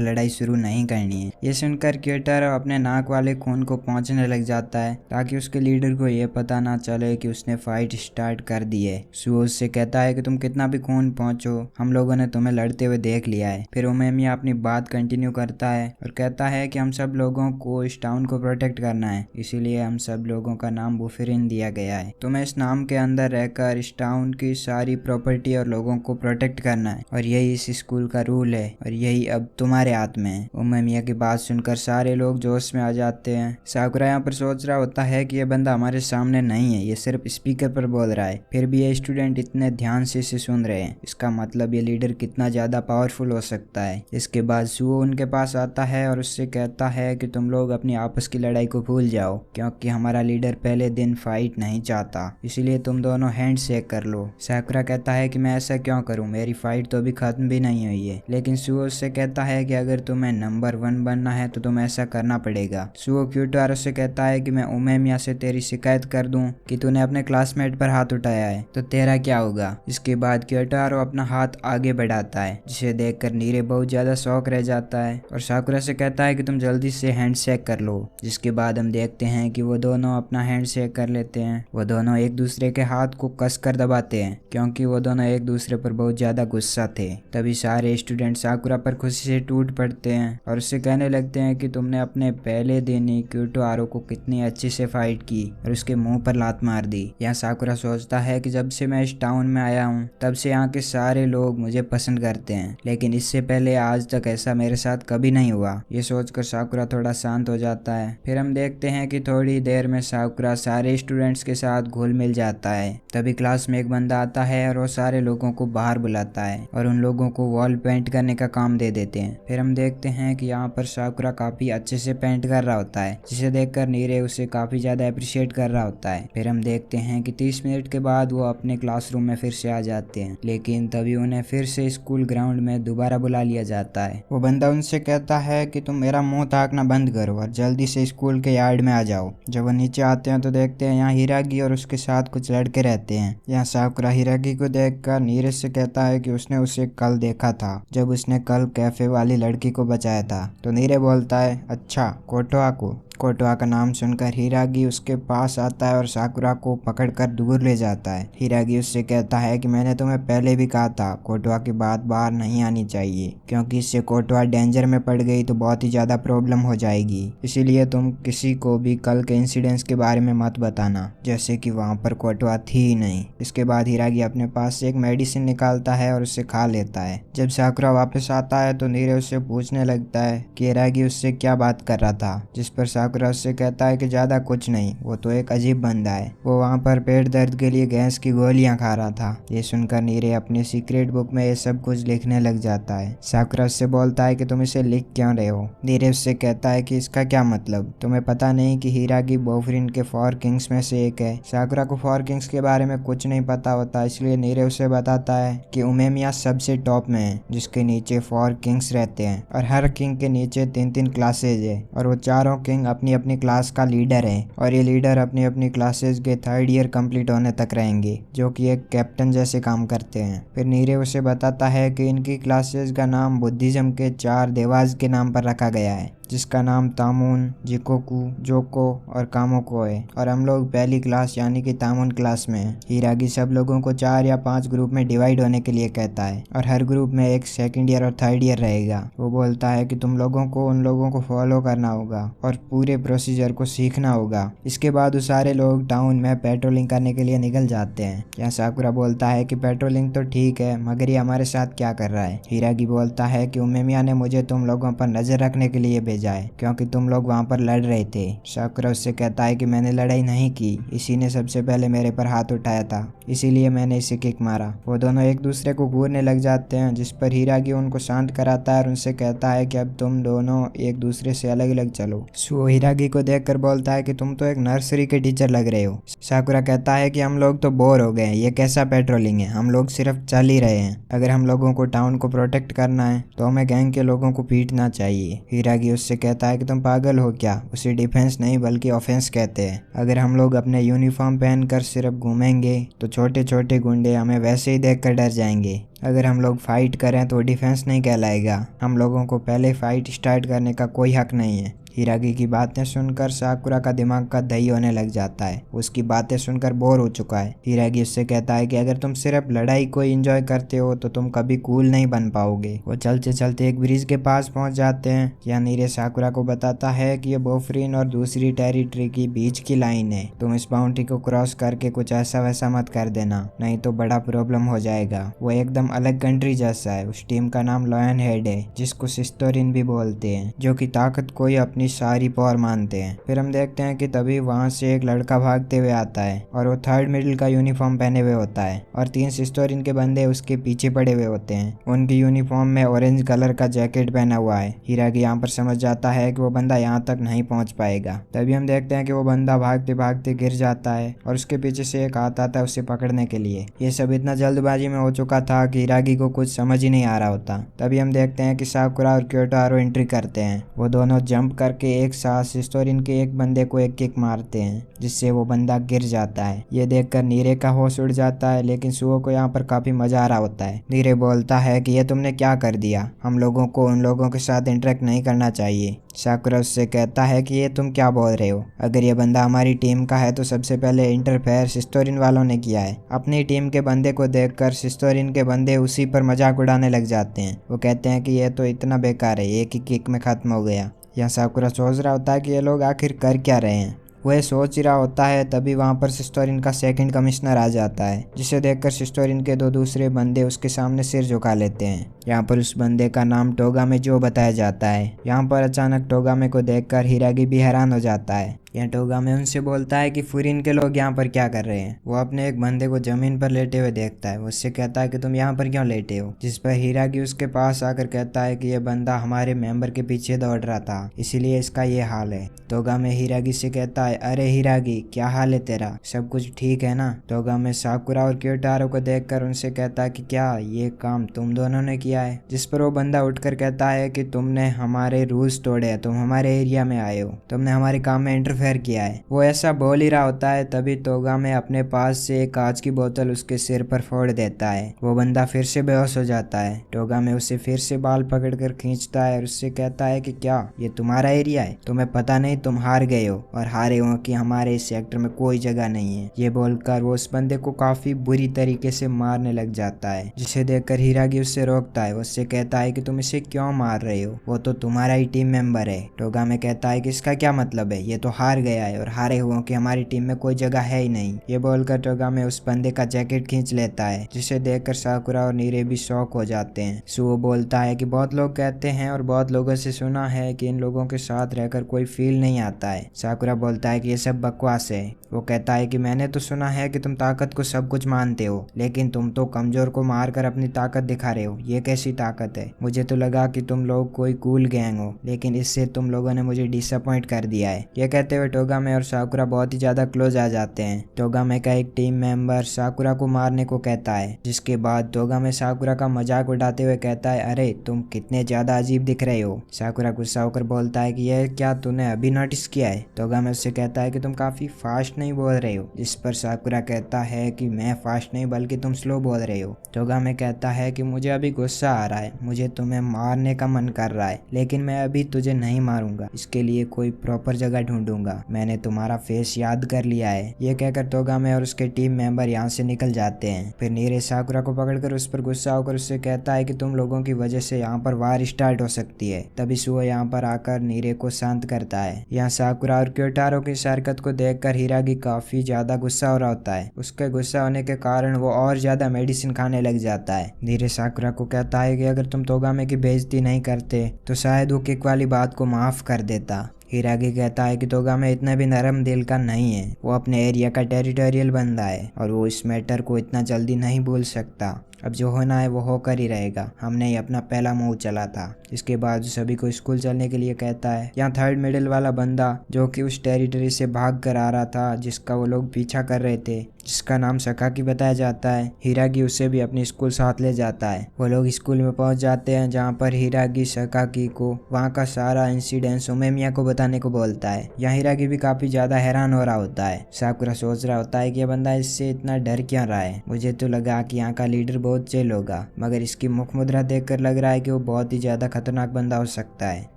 लड़ाई शुरू नहीं करनी है। ये सुनकर क्योटोआरो अपने नाक वाले खून को पहुंचने लग जाता है ताकि उसके लीडर को यह पता ना चले कि उसने फाइट स्टार्ट कर दी है। सुओ उससे कहता है कि तुम कितना भी खून पहुंचो, हम लोगों ने तुम्हें लड़ते हुए देख लिया है। फिर उमेमिया अपनी बात कंटिन्यू करता है और कहता है कि हम सब लोगों को इस टाउन को प्रोटेक्ट करना है, इसीलिए हम सब लोगों का नाम बोफरिन दिया गया है। तुम्हें इस नाम के अंदर रहकर इस टाउन की सारी प्रॉपर्टी और लोगों को प्रोटेक्ट करना है और यही इस स्कूल का रूल है और यही अब तुम्हारे हाथ में है। उमेमिया की बात सुनकर सारे लोग जोश में आ जाते हैं। साकुरा यहाँ पर सोच रहा होता है कि ये बंदा हमारे सामने नहीं है, ये सिर्फ स्पीकर पर बोल रहा है, फिर भी ये स्टूडेंट इतने ध्यान से इसे सुन रहे हैं, इसका मतलब ये लीडर कितना ज्यादा पावरफुल हो सकता है। इसके बाद सुओ उनके पास आता है और उससे कहता है कि तुम लोग अपनी आपस की लड़ाई को भूल जाओ क्योंकि हमारा लीडर पहले दिन फाइट नहीं चाहता, इसलिए तुम दोनों हैंड शेक कर लो। साकुरा कहता है कि मैं ऐसा क्यों करूं, मेरी फाइट तो अभी खत्म भी नहीं हुई है, लेकिन सुओ उससे कहता है कि अगर तुम्हें नंबर 1 बनना है तो तुम ऐसा करना पड़ेगा। सुओ क्योटोआरो से कहता है कि मैं उमेमिया से तेरी शिकायत कर दूं कि तूने अपने क्लासमेट पर हाथ उठाया है तो तेरा क्या होगा। इसके बाद क्योटोआरो अपना हाथ आगे बढ़ाता है, जिसे देखकर नीरे बहुत ज्यादा शौक रह जाता है और साकुरा से कहता है कि तुम जल्दी से हैंड शेक कर लो। जिसके बाद हम देखते हैं कि वो दोनों अपना हैंड शेक कर लेते हैं। वो दोनों एक दूसरे के हाथ को कसकर दबाते हैं क्योंकि वो दोनों एक दूसरे पर बहुत ज्यादा गुस्सा थे। तभी सारे स्टूडेंट साकुरा पर खुशी से टूट पड़ते हैं और उससे कहने लगते हैं कि तुमने अपने पहले दिन ही क्योटोआरो को कितनी अच्छे से फाइट की और उसके मुंह पर लात मार दी। यहाँ साकुरा सोचता है कि जब से मैं इस टाउन में आया हूँ तब से यहाँ के सारे लोग मुझे पसंद करते हैं, लेकिन इससे पहले आज तक ऐसा मेरे साथ कभी नहीं हुआ। ये सोचकर साकुरा थोड़ा शांत हो जाता है। फिर हम देखते हैं कि थोड़ी देर में साकुरा सारे स्टूडेंट्स के साथ घुल मिल जाता है। तभी क्लास में एक बंदा आता है और वो सारे लोगों को बाहर बुलाता है और उन लोगों को वॉल पेंट करने का काम दे देते हैं। फिर हम देखते हैं कि यहाँ पर साकुरा काफी अच्छे से पेंट कर रहा होता है, जिसे देखकर नीरे उसे काफी ज्यादा अप्रिशिएट कर रहा होता है। फिर हम देखते हैं कि 30 मिनट के बाद वो अपने क्लासरूम में फिर से आ जाते हैं, लेकिन तभी उन्हें फिर से स्कूल ग्राउंड में दोबारा बुला लिया जाता है। वो बंदा उनसे कहता है कि तुम मेरा मुंह ताकना बंद करो और जल्दी से स्कूल के यार्ड में आ जाओ। जब वो नीचे आते हैं तो देखते हैं यहाँ हिरागी और उसके साथ कुछ लड़के रहते हैं। यहाँ साकुरा हिरागी को देखकर नीरज से कहता है कि उसने उसे कल देखा था जब उसने कल कैफे वाली लड़की को बचाया था। तो नीरे बोलता है, अच्छा कोटोआको कोटवा का नाम सुनकर हिरागी उसके पास आता है और साकुरा को पकड़कर दूर ले जाता है। हिरागी उससे कहता है कि मैंने तुम्हें पहले भी कहा था कोटवा की बात बाहर नहीं आनी चाहिए, क्योंकि इससे कोटवा डेंजर में पड़ गई तो बहुत ही ज़्यादा प्रॉब्लम हो जाएगी। इसीलिए तुम किसी को भी कल के इंसिडेंट्स के बारे में मत बताना, जैसे कि वहाँ पर कोटवा थी ही नहीं। इसके बाद हिरागी अपने पास से एक मेडिसिन निकालता है और उसे खा लेता है। जब साकुरा वापस आता है तो नीरे उससे पूछने लगता है कि हिरागी उससे क्या बात कर रहा था, जिस पर साकुरा उससे कहता है कि ज़्यादा कुछ नहीं, वो तो एक अजीब बंदा है, वो वहाँ पर पेट दर्द के लिए गैस की गोलियां खा रहा था। ये सुनकर नीरे अपनी सीक्रेट बुक में ये सब कुछ लिखने लग जाता है। साकुरा उससे बोलता है कि तुम इसे लिख क्यों रहे हो। नीरे उससे कहता है कि इसका क्या मतलब, तुम्हें पता नहीं कि हिरागी बोफरिन के 4 किंग्स में से एक है। साकुरा को 4 किंग्स के बारे में कुछ नहीं पता होता, इसलिए नीरे उसे बताता है कि उमेमिया सबसे टॉप में है, जिसके नीचे 4 किंग्स रहते हैं और हर किंग के नीचे 3-3 क्लासेज है और वो चारों किंग अपनी अपनी क्लास का लीडर है और ये लीडर अपनी अपनी क्लासेज के 3rd ईयर कंप्लीट होने तक रहेंगे, जो कि एक कैप्टन जैसे काम करते हैं। फिर नीरे उसे बताता है कि इनकी क्लासेज का नाम बुद्धिज्म के 4 देवास के नाम पर रखा गया है, जिसका नाम तामुन, जिकोकू, जोको और कामोको है और हम लोग पहली क्लास यानी कि तामुन क्लास में हैं। हिरागी सब लोगों को 4 या 5 ग्रुप में डिवाइड होने के लिए कहता है और हर ग्रुप में एक 2nd ईयर और 3rd ईयर रहेगा। वो बोलता है कि तुम लोगों को उन लोगों को फॉलो करना होगा और पूरे प्रोसीजर को सीखना होगा। इसके बाद वो सारे लोग टाउन में पेट्रोलिंग करने के लिए निकल जाते हैं। यहाँ साकुरा बोलता है कि पेट्रोलिंग तो ठीक है, मगर ये हमारे साथ क्या कर रहा है। हिरागी बोलता है कि उमेमिया ने मुझे तुम लोगों पर नजर रखने के लिए जाए, क्योंकि तुम लोग वहाँ पर लड़ रहे थे। साकुरा उससे कहता है कि मैंने लड़ाई नहीं की, इसी ने सबसे पहले मेरे पर हाथ उठाया था, इसीलिए मैंने इसे किक मारा। वो दोनों एक दूसरे को घूरने लग जाते हैं, जिस पर हिरागी उनको शांत कराता है और उनसे कहता है कि अब तुम दोनों एक दूसरे से अलग अलग चलो। वो हिरागी को देखकर बोलता है कि तुम तो एक नर्सरी के टीचर लग रहे हो। साकुरा कहता है कि हम लोग तो बोर हो गए, ये कैसा पेट्रोलिंग है, हम लोग सिर्फ चल ही रहे हैं। अगर हम लोगों को टाउन को प्रोटेक्ट करना है तो हमें गैंग के लोगों को पीटना चाहिए। हिरागी उससे कहता है कि तुम पागल हो क्या, उसे डिफेंस नहीं बल्कि ऑफेंस कहते हैं। अगर हम लोग अपने यूनिफॉर्म पहनकर सिर्फ घूमेंगे तो छोटे छोटे गुंडे हमें वैसे ही देखकर डर जाएंगे। अगर हम लोग फाइट करें तो डिफेंस नहीं कहलाएगा, हम लोगों को पहले फाइट स्टार्ट करने का कोई हक नहीं है। हिरागी की बातें सुनकर साकुरा का दिमाग का दही होने लग जाता है, उसकी बातें सुनकर बोर हो चुका है। हिरागी उससे कहता है कि अगर तुम सिर्फ लड़ाई को एंजॉय करते हो तो तुम कभी कूल नहीं बन पाओगे। वो चलते चलते एक ब्रिज के पास पहुंच जाते हैं। यहाँ नीरे साकुरा को बताता है कि ये बोफरिन और दूसरी टेरिटरी की बीच की लाइन है, तुम इस बाउंड्री को क्रॉस करके कुछ ऐसा वैसा मत कर देना, नहीं तो बड़ा प्रॉब्लम हो जाएगा। वो एकदम अलग कंट्री जैसा है। उस टीम का नाम लॉयन हेड है, जिसको सिस्तोरिन भी बोलते हैं, जो कि ताकत को ही अपनी सारी पावर मानते हैं। फिर हम देखते हैं कि तभी वहां से एक लड़का भागते हुए आता है और वो 3rd मिडिल का यूनिफॉर्म पहने हुए होता है और 3 सिस्टोरिन के बंदे उसके पीछे पड़े हुए होते हैं। उनकी यूनिफॉर्म में ऑरेंज कलर का जैकेट पहना हुआ है। हिरागी यहाँ पर समझ जाता है कि वो बंदा यहाँ तक नहीं पहुँच पाएगा। तभी हम देखते हैं कि वो बंदा भागते भागते गिर जाता है और उसके पीछे से एक हाथ आता है उसे पकड़ने के लिए। ये सब इतना जल्दबाजी में हो चुका था कि हिरागी को कुछ समझ ही नहीं आ रहा होता। तभी हम देखते हैं कि साकुरा और क्योटारो एंट्री करते हैं। वो दोनों जंप करके एक साथ सिस्टोरिन के एक बंदे को एक किक मारते हैं, जिससे वो बंदा गिर जाता है। ये देखकर नीरे का होश उड़ जाता है, लेकिन सुओ को यहाँ पर काफी मजा आ रहा होता है। नीरे बोलता है कि ये तुमने क्या कर दिया, हम लोगों को उन लोगों के साथ इंटरेक्ट नहीं करना चाहिए। साकुरा उससे कहता है कि ये तुम क्या बोल रहे हो, अगर ये बंदा हमारी टीम का है तो सबसे पहले इंटरफेयर सिस्टोरिन वालों ने किया है। अपनी टीम के बंदे को देखकर सिस्टोरिन के बंदे उसी पर मजाक उड़ाने लग जाते हैं। वो कहते हैं कि ये तो इतना बेकार है, एक ही किक में खत्म हो गया। यहाँ साकुरा सोच रहा होता है कि ये लोग आखिर कर क्या रहे हैं। वह सोच ही रहा होता है, तभी वहाँ पर सिस्टोरिन का 2nd कमिश्नर आ जाता है, जिसे देखकर सिस्टोरिन के 2 दूसरे बंदे उसके सामने सिर झुका लेते हैं। यहाँ पर उस बंदे का नाम टोगामे जो बताया जाता है। यहाँ पर अचानक टोगामे को देखकर हिरागी भी हैरान हो जाता है। यहाँ टोगामे उनसे बोलता है कि फुरिन के लोग यहाँ पर क्या कर रहे हैं। वो अपने एक बंदे को जमीन पर लेटे हुए देखता है। वो उससे कहता है कि तुम यहाँ पर क्यों लेटे हो, जिस पर हिरागी उसके पास आकर कहता है कि यह बंदा हमारे मेंबर के पीछे दौड़ रहा था, इसीलिए इसका ये हाल है। टोगामे हिरागी से कहता है, अरे हिरागी क्या हाल है तेरा, सब कुछ ठीक है ना। टोगामे साकुरा और क्योटारो को देखकर उनसे कहता है कि क्या ये काम तुम दोनों ने किया है, जिस पर वो बंदा उठकर कहता है कि तुमने हमारे रूल्स तोड़े हैं, तुम हमारे एरिया में आए हो, तुमने हमारे काम में इंटरफेयर इंटरफेयर किया है। वो ऐसा बोल ही रहा होता है तभी तोगामे अपने पास से एक कांच की बोतल उसके सिर पर फोड़ देता है। वो बंदा फिर से बेहोश हो जाता है। तोगामे उसे फिर से बाल पकड़कर खींचता है और उससे कहता है कि क्या ये तुम्हारा एरिया है? तुम्हें पता नहीं तुम हार गए हो और हारे हो कि हमारे इस सेक्टर में कोई जगह नहीं है। ये बोलकर वो उस बंदे को काफी बुरी तरीके से मारने लग जाता है, जिसे देखकर हिरागी उससे रोकता है। उससे कहता है कि तुम इसे क्यों मार रहे हो, वो तो तुम्हारा ही टीम मेंबर है। तोगामे कहता है कि इसका क्या मतलब है, ये तो हार गया है और हारे हुओं की हमारी टीम में कोई जगह है ही नहीं। ये बोलकर तोगामे उस बंदे का जैकेट खींच लेता है, जिसे देखकर साकुरा और नीरे भी शॉक हो जाते हैं। सुओ बोलता है कि बहुत लोग कहते हैं और बहुत लोगों से सुना है कि इन लोगों के साथ रहकर कोई फील नहीं आता है। साकुरा बोलता है कि ये सब बकवास है। वो कहता है कि मैंने तो सुना है कि तुम ताकत को सब कुछ मानते हो, लेकिन तुम तो कमजोर को मारकर अपनी ताकत दिखा रहे हो। ये कैसी ताकत है? मुझे तो लगा कि तुम लोग कोई कूल गैंग हो, लेकिन इससे तुम लोगों ने मुझे डिसअपॉइंट कर दिया है। ये कहते हुए तोगामे और साकुरा बहुत ही ज्यादा क्लोज आ जाते हैं। तोगामे का एक टीम मेंबर साकुरा को मारने को कहता है, जिसके बाद तोगामे साकुरा का मजाक उड़ाते हुए कहता है, अरे तुम कितने ज्यादा अजीब दिख रहे हो। साकुरा गुस्सा होकर बोलता है कि यह क्या तूने अभी नोटिस किया है? तोगामे उससे कहता है कि तुम काफी फास्ट नहीं बोल रहे हो, जिस पर साकुरा कहता है कि मैं फास्ट नहीं बल्कि तुम स्लो बोल रहे हो। तोगामे कहता है कि मुझे अभी गुस्सा आ रहा है, मुझे तुम्हें मारने का मन कर रहा है, लेकिन मैं अभी तुझे नहीं मारूंगा, इसके लिए कोई प्रॉपर जगह ढूंढूंगा। मैंने तुम्हारा फेस याद कर लिया है। ये कहकर तोगामे और उसके टीम मेंबर यहाँ से निकल जाते हैं। फिर नीरे साकुरा को पकड़कर उस पर गुस्सा होकर उससे कहता है कि तुम लोगों की वजह से यहाँ पर वार स्टार्ट हो सकती है। तभी सुओ यहाँ पर आकर नीरे को शांत करता है। यहाँ साकुरा और क्योटारो की इस हरकत को देखकर हिरागी काफी ज्यादा गुस्सा हो रहा होता है। उसके गुस्सा होने के कारण वो और ज्यादा मेडिसिन खाने लग जाता है। नीरे साकुरा को कहता है कि अगर तुम तोगामे की बेइज्जती नहीं करते तो शायद वो किक वाली बात को माफ कर देता। हिरागी कहता है कि तोगामे इतना भी नरम दिल का नहीं है, वो अपने एरिया का टेरिटोरियल बंदा है और वो इस मैटर को इतना जल्दी नहीं भूल सकता। अब जो होना है वो होकर ही रहेगा। हमने ही अपना पहला मूव चला था। इसके बाद सभी को स्कूल चलने के लिए कहता है। यहाँ थर्ड मिडिल वाला बंदा जो कि उस टेरिटरी से भाग कर आ रहा था, जिसका वो लोग पीछा कर रहे थे, जिसका नाम सकाकी बताया जाता है, हिरागी उसे भी अपनी स्कूल साथ ले जाता है। वो लोग स्कूल में पहुंच जाते हैं, जहाँ पर हिरागी सकाकी को वहाँ का सारा इंसिडेंस उमेमिया को बताने को बोलता है। यहाँ हिरागी भी काफी ज्यादा हैरान हो रहा होता है। साकुरा सोच रहा होता है कि ये बंदा इससे इतना डर क्यों रहा है। मुझे तो लगा कि यहाँ का लीडर बहुत चिल होगा, मगर इसकी मुख मुद्रा देखकर लग रहा है कि वो बहुत ही ज्यादा खतरनाक बंदा हो सकता है।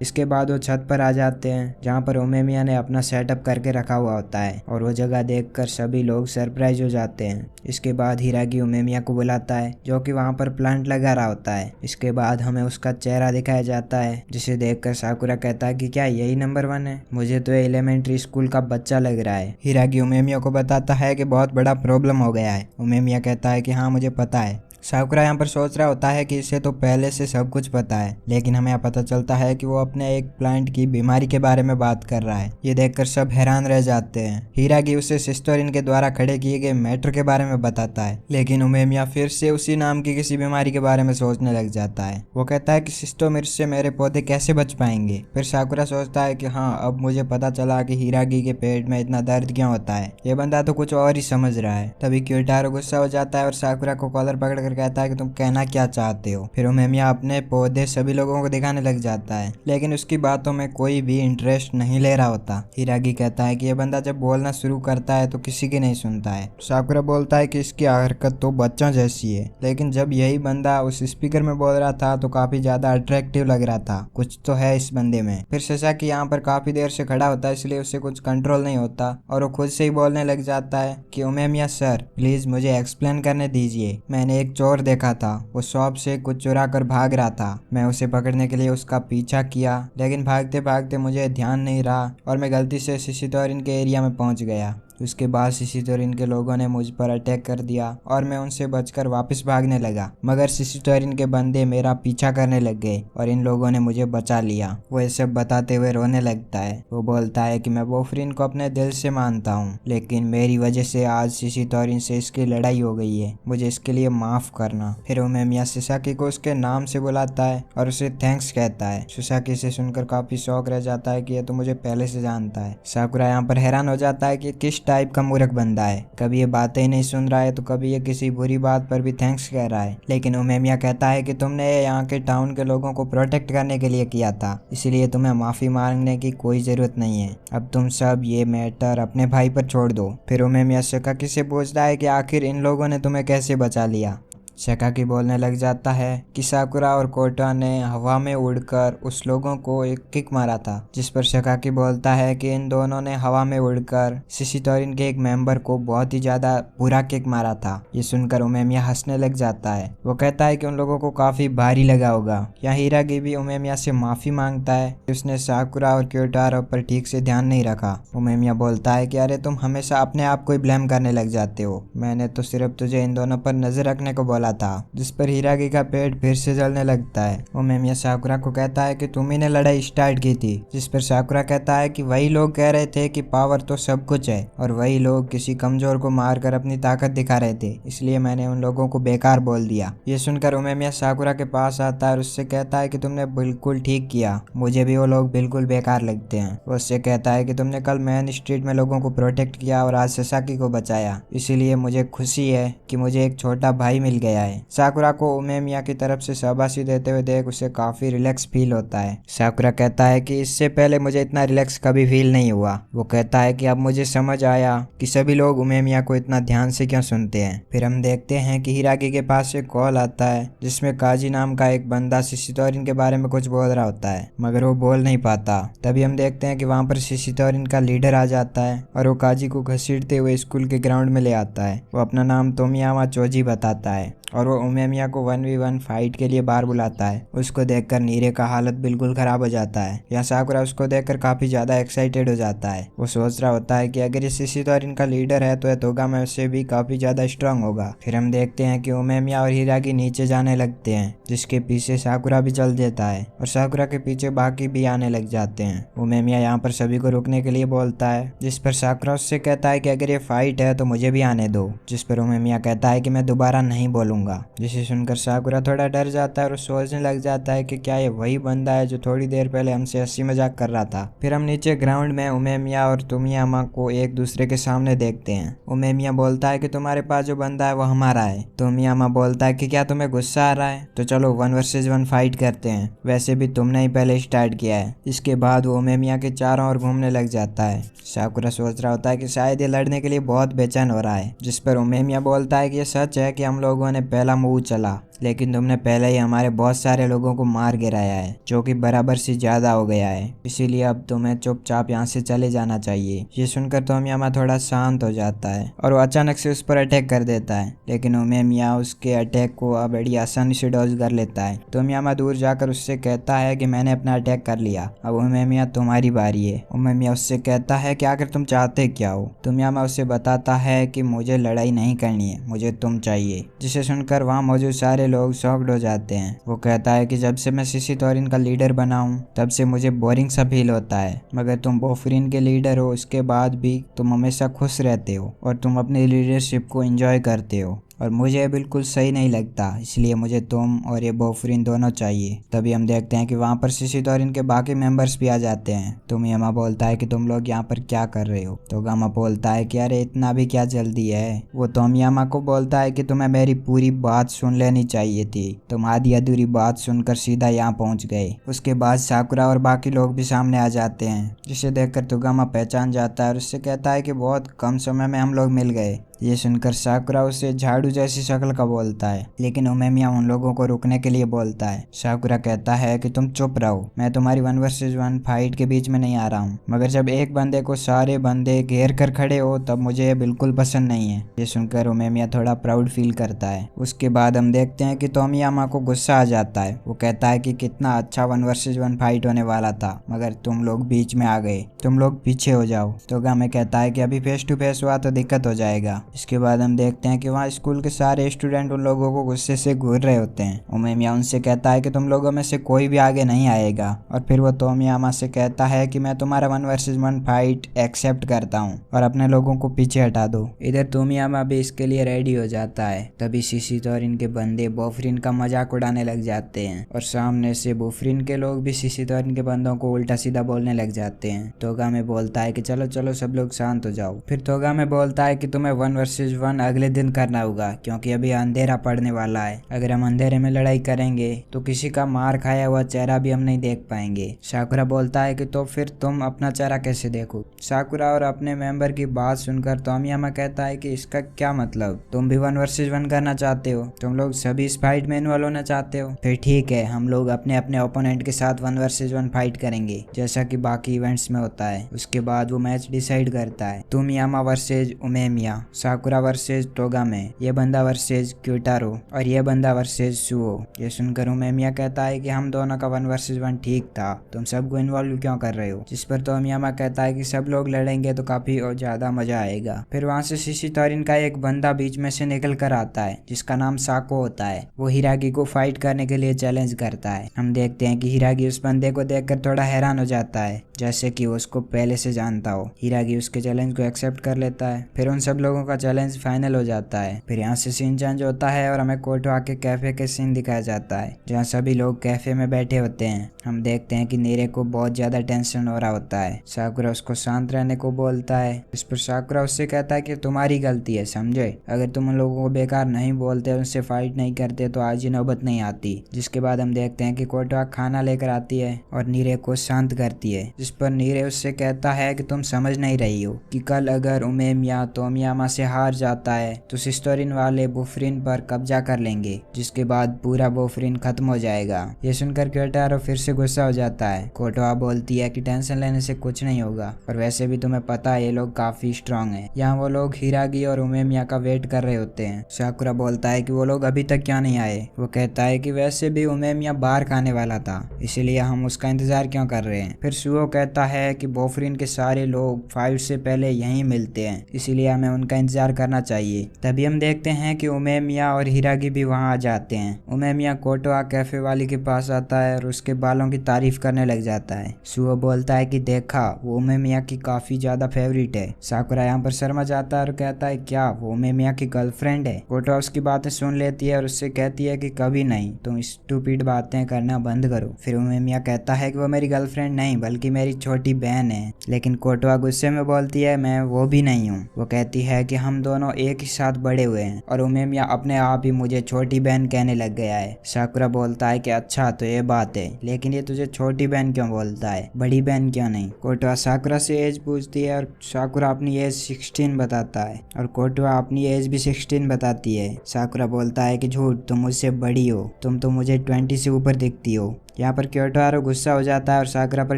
इसके बाद वो छत पर आ जाते हैं, जहाँ पर उमेमिया ने अपना सेटअप करके रखा हुआ होता है और वो जगह देखकर सभी लोग सरप्राइज हो जाते हैं। इसके बाद हिरागी उमेमिया को बुलाता है, जो कि वहाँ पर प्लांट लगा रहा होता है। इसके बाद हमें उसका चेहरा दिखाया जाता है, जिसे देखकर साकुरा कहता है कि क्या यही नंबर 1 है? मुझे तो एलिमेंट्री स्कूल का बच्चा लग रहा है। हिरागी उमेमिया को बताता है कि बहुत बड़ा प्रॉब्लम हो गया है। उमेमिया कहता है कि हाँ मुझे पता है। साकुरा यहाँ पर सोच रहा होता है कि इसे तो पहले से सब कुछ पता है, लेकिन हमें पता चलता है कि वो अपने एक प्लांट की बीमारी के बारे में बात कर रहा है। ये देखकर सब हैरान रह जाते हैं। हिरागी उसे सिस्टोरिन के द्वारा खड़े किए गए मैटर के बारे में बताता है, लेकिन उमेमिया फिर से उसी नाम की किसी बीमारी के बारे में सोचने लग जाता है। वो कहता है कि सिस्टोमिर से मेरे पौधे कैसे बच पाएंगे। फिर साकुरा सोचता है कि हाँ अब मुझे पता चला कि हिरागी के पेट में इतना दर्द क्यों होता है। ये बंदा तो कुछ और ही समझ रहा है। तभी क्योटारो गुस्सा हो जाता है और साकुरा को कॉलर पकड़कर कहता है कि तुम कहना क्या चाहते हो। फिर उमेमिया अपने पौधे सभी लोगों को दिखाने लग जाता है, लेकिन उसकी बातों में कोई भी इंटरेस्ट नहीं ले रहा होता। हिरागी कहता है कि यह बंदा जब बोलना शुरू करता है तो किसी की नहीं सुनता है। साकुरा बोलता है कि इसकी हरकत तो बच्चों जैसी है, लेकिन जब यही बंदा उस स्पीकर में बोल रहा था तो काफी ज्यादा अट्रैक्टिव लग रहा था। कुछ तो है इस बंदे में। फिर ससाकी यहाँ पर काफी देर से खड़ा होता है, इसलिए उसे कुछ कंट्रोल नहीं होता और वो खुद से ही बोलने लग जाता है कि उमेमिया सर प्लीज मुझे एक्सप्लेन करने दीजिए। मैंने एक चोर देखा था, वो शॉप से कुछ चुरा कर भाग रहा था। मैं उसे पकड़ने के लिए उसका पीछा किया, लेकिन भागते भागते मुझे ध्यान नहीं रहा और मैं गलती से शिशितोरिन के एरिया में पहुंच गया। उसके बाद शिशितोरिन के लोगों ने मुझ पर अटैक कर दिया और मैं उनसे बचकर वापस भागने लगा, मगर शिशितोरिन के बंदे मेरा पीछा करने लग गए और इन लोगों ने मुझे बचा लिया। वो ये सब बताते हुए रोने लगता है। वो बोलता है कि मैं बोफरिन को अपने दिल से मानता हूँ, लेकिन मेरी वजह से आज शिशितोरिन से इसकी लड़ाई हो गई है, मुझे इसके लिए माफ करना। फिर उमेमिया ससाकी को उसके नाम से बुलाता है और उसे थैंक्स कहता है। ससाकी इसे सुनकर काफी शौक रह जाता है कि ये तो मुझे पहले से जानता है। साकुरा यहाँ पर हैरान हो जाता है कि किस टाइप का मूर्ख बंदा है, कभी ये बातें ही नहीं सुन रहा है तो कभी ये किसी बुरी बात पर भी थैंक्स कह रहा है। लेकिन उमेमिया कहता है कि तुमने ये यहाँ के टाउन के लोगों को प्रोटेक्ट करने के लिए किया था, इसलिए तुम्हें माफी मांगने की कोई जरूरत नहीं है। अब तुम सब ये मैटर अपने भाई पर छोड़ दो। फिर उमेमिया शकाकी से पूछता है कि आखिर इन लोगों ने तुम्हें कैसे बचा लिया। शकाकी बोलने लग जाता है कि साकुरा और कोटा ने हवा में उड़कर उस लोगों को एक किक मारा था, जिस पर शकाकी बोलता है कि इन दोनों ने हवा में उड़कर शिशितोरिन के एक मेंबर को बहुत ही ज्यादा बुरा किक मारा था। ये सुनकर उमेमिया हंसने लग जाता है। वो कहता है कि उन लोगों को काफी भारी लगा होगा। यहाँ हिरागी भी उमेमिया से माफी मांगता है कि उसने साकुरा और क्योटारो पर ठीक से ध्यान नहीं रखा। उमेमिया बोलता है कि अरे तुम हमेशा अपने आप को ही ब्लेम करने लग जाते हो, मैंने तो सिर्फ तुझे इन दोनों पर नजर रखने को बोला था। जिस पर हिरागी का पेट फिर से जलने लगता है। उमेमिया साकुरा को कहता है कि तुम ही ने लड़ाई स्टार्ट की थी। जिस पर साकुरा कहता है कि वही लोग कह रहे थे कि पावर तो सब कुछ है और वही लोग किसी कमजोर को मारकर अपनी ताकत दिखा रहे थे, इसलिए मैंने उन लोगों को बेकार बोल दिया। ये सुनकर उमेमिया साकुरा के पास आता है और उससे कहता है कि तुमने बिल्कुल ठीक किया, मुझे भी वो लोग बिल्कुल बेकार लगते हैं। वो उससे कहता है कि तुमने कल मेन स्ट्रीट में लोगों को प्रोटेक्ट किया और आज ससाकी को बचाया, इसीलिए मुझे खुशी है कि मुझे एक छोटा भाई मिल गया है। साकुरा को उमेमिया की तरफ से शाबाशी देते हुए देख उसे काफी रिलैक्स फील होता है। साकुरा कहता है कि इससे पहले मुझे इतना रिलैक्स कभी फील नहीं हुआ। वो कहता है कि अब मुझे समझ आया कि सभी लोग उमेमिया को इतना ध्यान से क्यों सुनते हैं। फिर हम देखते हैं कि हिरागी के पास एक कॉल आता है जिसमें काजी नाम का एक बंदा शिशितोरिन के बारे में कुछ बोल रहा होता है, मगर वो बोल नहीं पाता। तभी हम देखते हैं कि वहाँ पर शिशितोरिन का लीडर आ जाता है और वो काजी को घसीटते हुए स्कूल के ग्राउंड में ले आता है। वो अपना नाम तोमियामा चोजी बताता है और वो उमेमिया को 1v1 फाइट के लिए बाहर बुलाता है। उसको देखकर नीरे का हालत बिल्कुल खराब हो जाता है। यहाँ साकुरा उसको देखकर काफी ज्यादा एक्साइटेड हो जाता है। वो सोच रहा होता है कि अगर ये शिशितोरिन का लीडर है तो तोगामे उससे भी काफी ज्यादा स्ट्रांग होगा। फिर हम देखते हैं कि उमेमिया और हिरागी नीचे जाने लगते हैं, जिसके पीछे साकुरा भी चल देता है और साकुरा के पीछे बाकी भी आने लग जाते हैं। उमेमिया यहाँ पर सभी को रुकने के लिए बोलता है, जिस पर साकुरा उससे कहता है कि अगर ये फाइट है तो मुझे भी आने दो। जिस पर उमेमिया कहता है कि मैं दोबारा नहीं बोलूंगा। जिसे सुनकर साकुरा थोड़ा डर जाता है और सोचने लग जाता है कि क्या ये वही बंदा है जो थोड़ी देर पहले हमसे हंसी मजाक कर रहा था। फिर हम नीचे ग्राउंड में उमेमिया और तुमियामा को एक दूसरे के सामने देखते हैं। उमेमिया बोलता है कि तुम्हारे पास जो बंदा है वो हमारा है। तुमियामा बोलता है कि क्या तुम्हें गुस्सा आ रहा है, तो चलो 1 वर्सेस 1 फाइट करते हैं, वैसे भी तुमने ही पहले स्टार्ट किया है। इसके बाद वो उमेमिया के चारों ओर घूमने लग जाता है। साकुरा सोच रहा होता है कि शायद ये लड़ने के लिए बहुत बेचैन हो रहा है। जिस पर उमेमिया बोलता है कि ये सच है कि हम लोगों ने पहला मूव चला, लेकिन तुमने पहले ही हमारे बहुत सारे लोगों को मार गिराया है, जो कि बराबर से ज्यादा हो गया है, इसीलिए अब तुम्हें चुपचाप यहाँ से चले जाना चाहिए। ये सुनकर तोमियामा थोड़ा शांत हो जाता है और वो अचानक से उस पर अटैक कर देता है, लेकिन उमेमिया उसके अटैक को अब बड़ी आसानी से डॉज कर लेता है। तोमियामा दूर जाकर उससे कहता है कि मैंने अपना अटैक कर लिया, अब उमेमिया तुम्हारी बारी है। उमेमिया उससे कहता है कि आखिर तुम चाहते क्या हो। तोमियामा उससे बताता है कि मुझे लड़ाई नहीं करनी है, मुझे तुम चाहिए। जिसे सुनकर वहाँ मौजूद सारे लोग शॉक्ड हो जाते हैं। वो कहता है कि जब से मैं शिशितोरिन का लीडर बना हूँ तब से मुझे बोरिंग सा फील होता है, मगर तुम बोफरिन के लीडर हो, उसके बाद भी तुम हमेशा खुश रहते हो और तुम अपनी लीडरशिप को एंजॉय करते हो, और मुझे बिल्कुल सही नहीं लगता, इसलिए मुझे तुम और ये बोफरिन दोनों चाहिए। तभी हम देखते हैं कि वहाँ पर शिशितोरिन के बाकी मेंबर्स भी आ जाते हैं। तुमियामा बोलता है कि तुम लोग यहाँ पर क्या कर रहे हो। तो गामा बोलता है कि अरे इतना भी क्या जल्दी है। वो तोमियामा को बोलता है कि तुम्हें मेरी पूरी बात सुन लेनी चाहिए थी, तुम आधी अधूरी बात सुनकर सीधा यहाँ पहुँच गए। उसके बाद साकुरा और बाकी लोग भी सामने आ जाते हैं, जिसे देखकर तुगामा पहचान जाता है और उससे कहता है कि बहुत कम समय में हम लोग मिल गए। ये सुनकर साकुरा उसे झाड़ू जैसी शक्ल का बोलता है, लेकिन उमेमिया उन लोगों को रुकने के लिए बोलता है। साकुरा कहता है कि तुम चुप रहो, मैं तुम्हारी 1 वर्सेस 1 फाइट के बीच में नहीं आ रहा हूँ, मगर जब एक बंदे को सारे बंदे घेर कर खड़े हो तब मुझे ये बिल्कुल पसंद नहीं है। ये सुनकर उमेमिया थोड़ा प्राउड फील करता है। उसके बाद हम देखते हैं कि तोमियामा को गुस्सा आ जाता है। वो कहता है कि कितना अच्छा 1 वर्सेस 1 फाइट होने वाला था, मगर तुम लोग बीच में आ गए, तुम लोग पीछे हो जाओ। तो गामे कहता है कि अभी फेस टू फेस हुआ तो दिक्कत हो जाएगा। इसके बाद हम देखते हैं कि वहाँ स्कूल के सारे स्टूडेंट उन लोगों को गुस्से से घूर रहे होते हैं। उमेमिया उनसे कहता है कि तुम लोगों में से कोई भी आगे नहीं आएगा, और फिर वो तोमियामा से कहता है कि मैं तुम्हारा 1 वर्सेस 1 फाइट एक्सेप्ट करता हूँ और अपने लोगों को पीछे हटा दो। इधर तोमियामा भी इसके लिए रेडी हो जाता है। तभी सिसितो और इनके बंदे बोफरिन का मजाक उड़ाने लग जाते हैं और सामने से बोफरिन के लोग भी सिसितो और इनके बंदों को उल्टा सीधा बोलने लग जाते हैं। तोगामे बोलता है कि चलो चलो सब लोग शांत हो जाओ। फिर तोगामे बोलता है कि तुम्हें 1 वर्सेस 1 अगले दिन करना होगा, क्योंकि अभी अंधेरा पड़ने वाला है। अगर हम अंधेरे में लड़ाई करेंगे तो किसी का मार खाया हुआ चेहरा भी हम नहीं देख पाएंगे। साकुरा बोलता है कि तो फिर तुम अपना चेहरा कैसे देखो। साकुरा और अपने मेंबर की बात सुनकर तोमियामा कहता है कि इसका क्या मतलब, तुम भी 1 वर्सेस 1 करना चाहते हो, तुम लोग सभी इस फाइट में इन्वॉल्व होना चाहते हो। फिर ठीक है, हम लोग अपने अपने ओपोनेंट के साथ 1 वर्सेस 1 फाइट करेंगे जैसा कि बाकी इवेंट्स में होता है। उसके बाद वो मैच डिसाइड करता है, तोमियामा वर्सेस उमेमिया, साकुरा वर्सेस तोगामे, ये बंदा वर्सेस क्योटारो और ये बंदा वर्सेस सुओ। ये सुनकर उमेमिया कहता है कि हम दोनों का 1 वर्सेस 1 ठीक था, तुम सबको इन्वॉल्व क्यों कर रहे हो। जिस पर तोमियामा कहता है कि सब लोग लड़ेंगे तो काफी और ज्यादा मजा आएगा। फिर वहाँ से सिसितोरिन का एक बंदा बीच में से निकल कर आता है जिसका नाम साको होता है। वो हिरागी को फाइट करने के लिए चैलेंज करता है। हम देखते हैं कि हिरागी उस बंदे को देखकर थोड़ा हैरान हो जाता है, जैसे कि वो उसको पहले से जानता हो। हिरागी उसके चैलेंज को एक्सेप्ट कर लेता है। फिर उन सब लोगों का चैलेंज फाइनल हो जाता है। फिर यहाँ से सीन चेंज होता है और हमें कोटवा के कैफे के सीन दिखाया जाता है जहाँ सभी लोग कैफे में बैठे होते हैं। हम देखते हैं कि नीरे को बहुत ज्यादा टेंशन हो रहा होता है। साकुरा उसको शांत रहने को बोलता है। इस पर साकुरा उससे कहता है कि तुम्हारी गलती है, समझे। अगर तुम उन लोगों को बेकार नहीं बोलते, उनसे फाइट नहीं करते तो आज ये नौबत नहीं आती। जिसके बाद हम देखते हैं कि कोटवा खाना लेकर आती है और नीरे को शांत करती है। जिस पर नीरे उससे कहता है कि तुम समझ नहीं रही हो कि कल अगर उमेमिया तोमियामा से हार जाता है तो सिस्टोरिन वाले बोफरिन पर कब्जा कर लेंगे, जिसके बाद पूरा बोफरिन खत्म हो जाएगा। ये सुनकर क्योटारो फिर से गुस्सा हो जाता है। कोटवा बोलती है कि टेंशन लेने से कुछ नहीं होगा, और वैसे भी तुम्हें पता है ये लोग काफी स्ट्रांग हैं। यहाँ वो लोग हिरागी और उमेमिया का वेट कर रहे होते हैं। साकुरा बोलता है कि वो लोग अभी तक क्यों नहीं आए। वो कहता है कि वैसे भी उमेमिया बाहर खाने वाला था, इसीलिए हम उसका इंतजार क्यों कर रहे हैं। फिर सुओ कहता है कि बोफरिन के सारे लोग फाइट से पहले यहीं मिलते हैं, इसीलिए हमें उनका इंतजार करना चाहिए। तभी हम देखते हैं कि उमेमिया और हिरागी भी वहां आ जाते हैं। उमेमिया कोटवा कैफे वाली के पास आता है और उसके बालों की तारीफ करने लग जाता है। सुओ बोलता है कि देखा, वो उमेमिया की काफी ज्यादा फेवरेट है। साकुरा यहाँ पर शर्मा जाता है और कहता है क्या वो उमेमिया की गर्लफ्रेंड है। कोटवा उसकी बातें सुन लेती है और उससे कहती है कि कभी नहीं, तुम स्टूपिड बातें करना बंद करो। फिर उमेमिया कहता है कि वो मेरी गर्लफ्रेंड नहीं बल्कि मेरी छोटी बहन है। लेकिन कोटवा गुस्से में बोलती है मैं वो भी नहीं हूँ। वो कहती है कि हम दोनों एक ही साथ बड़े हुए हैं, और उमेमिया अपने आप ही मुझे छोटी बहन कहने लग गया है। साकुरा बोलता है कि अच्छा तो ये बात है, लेकिन ये तुझे छोटी बहन क्यों बोलता है, बड़ी बहन क्यों नहीं। कोटवा साकुरा से एज पूछती है और साकुरा अपनी एज 16 बताता है और कोटवा अपनी एज भी 16 बताती है। साकुरा बोलता है कि झूठ, तुम मुझसे बड़ी हो, तुम तो मुझे 20 से ऊपर दिखती हो। यहाँ पर क्योटारो गुस्सा हो जाता है और साकुरा पर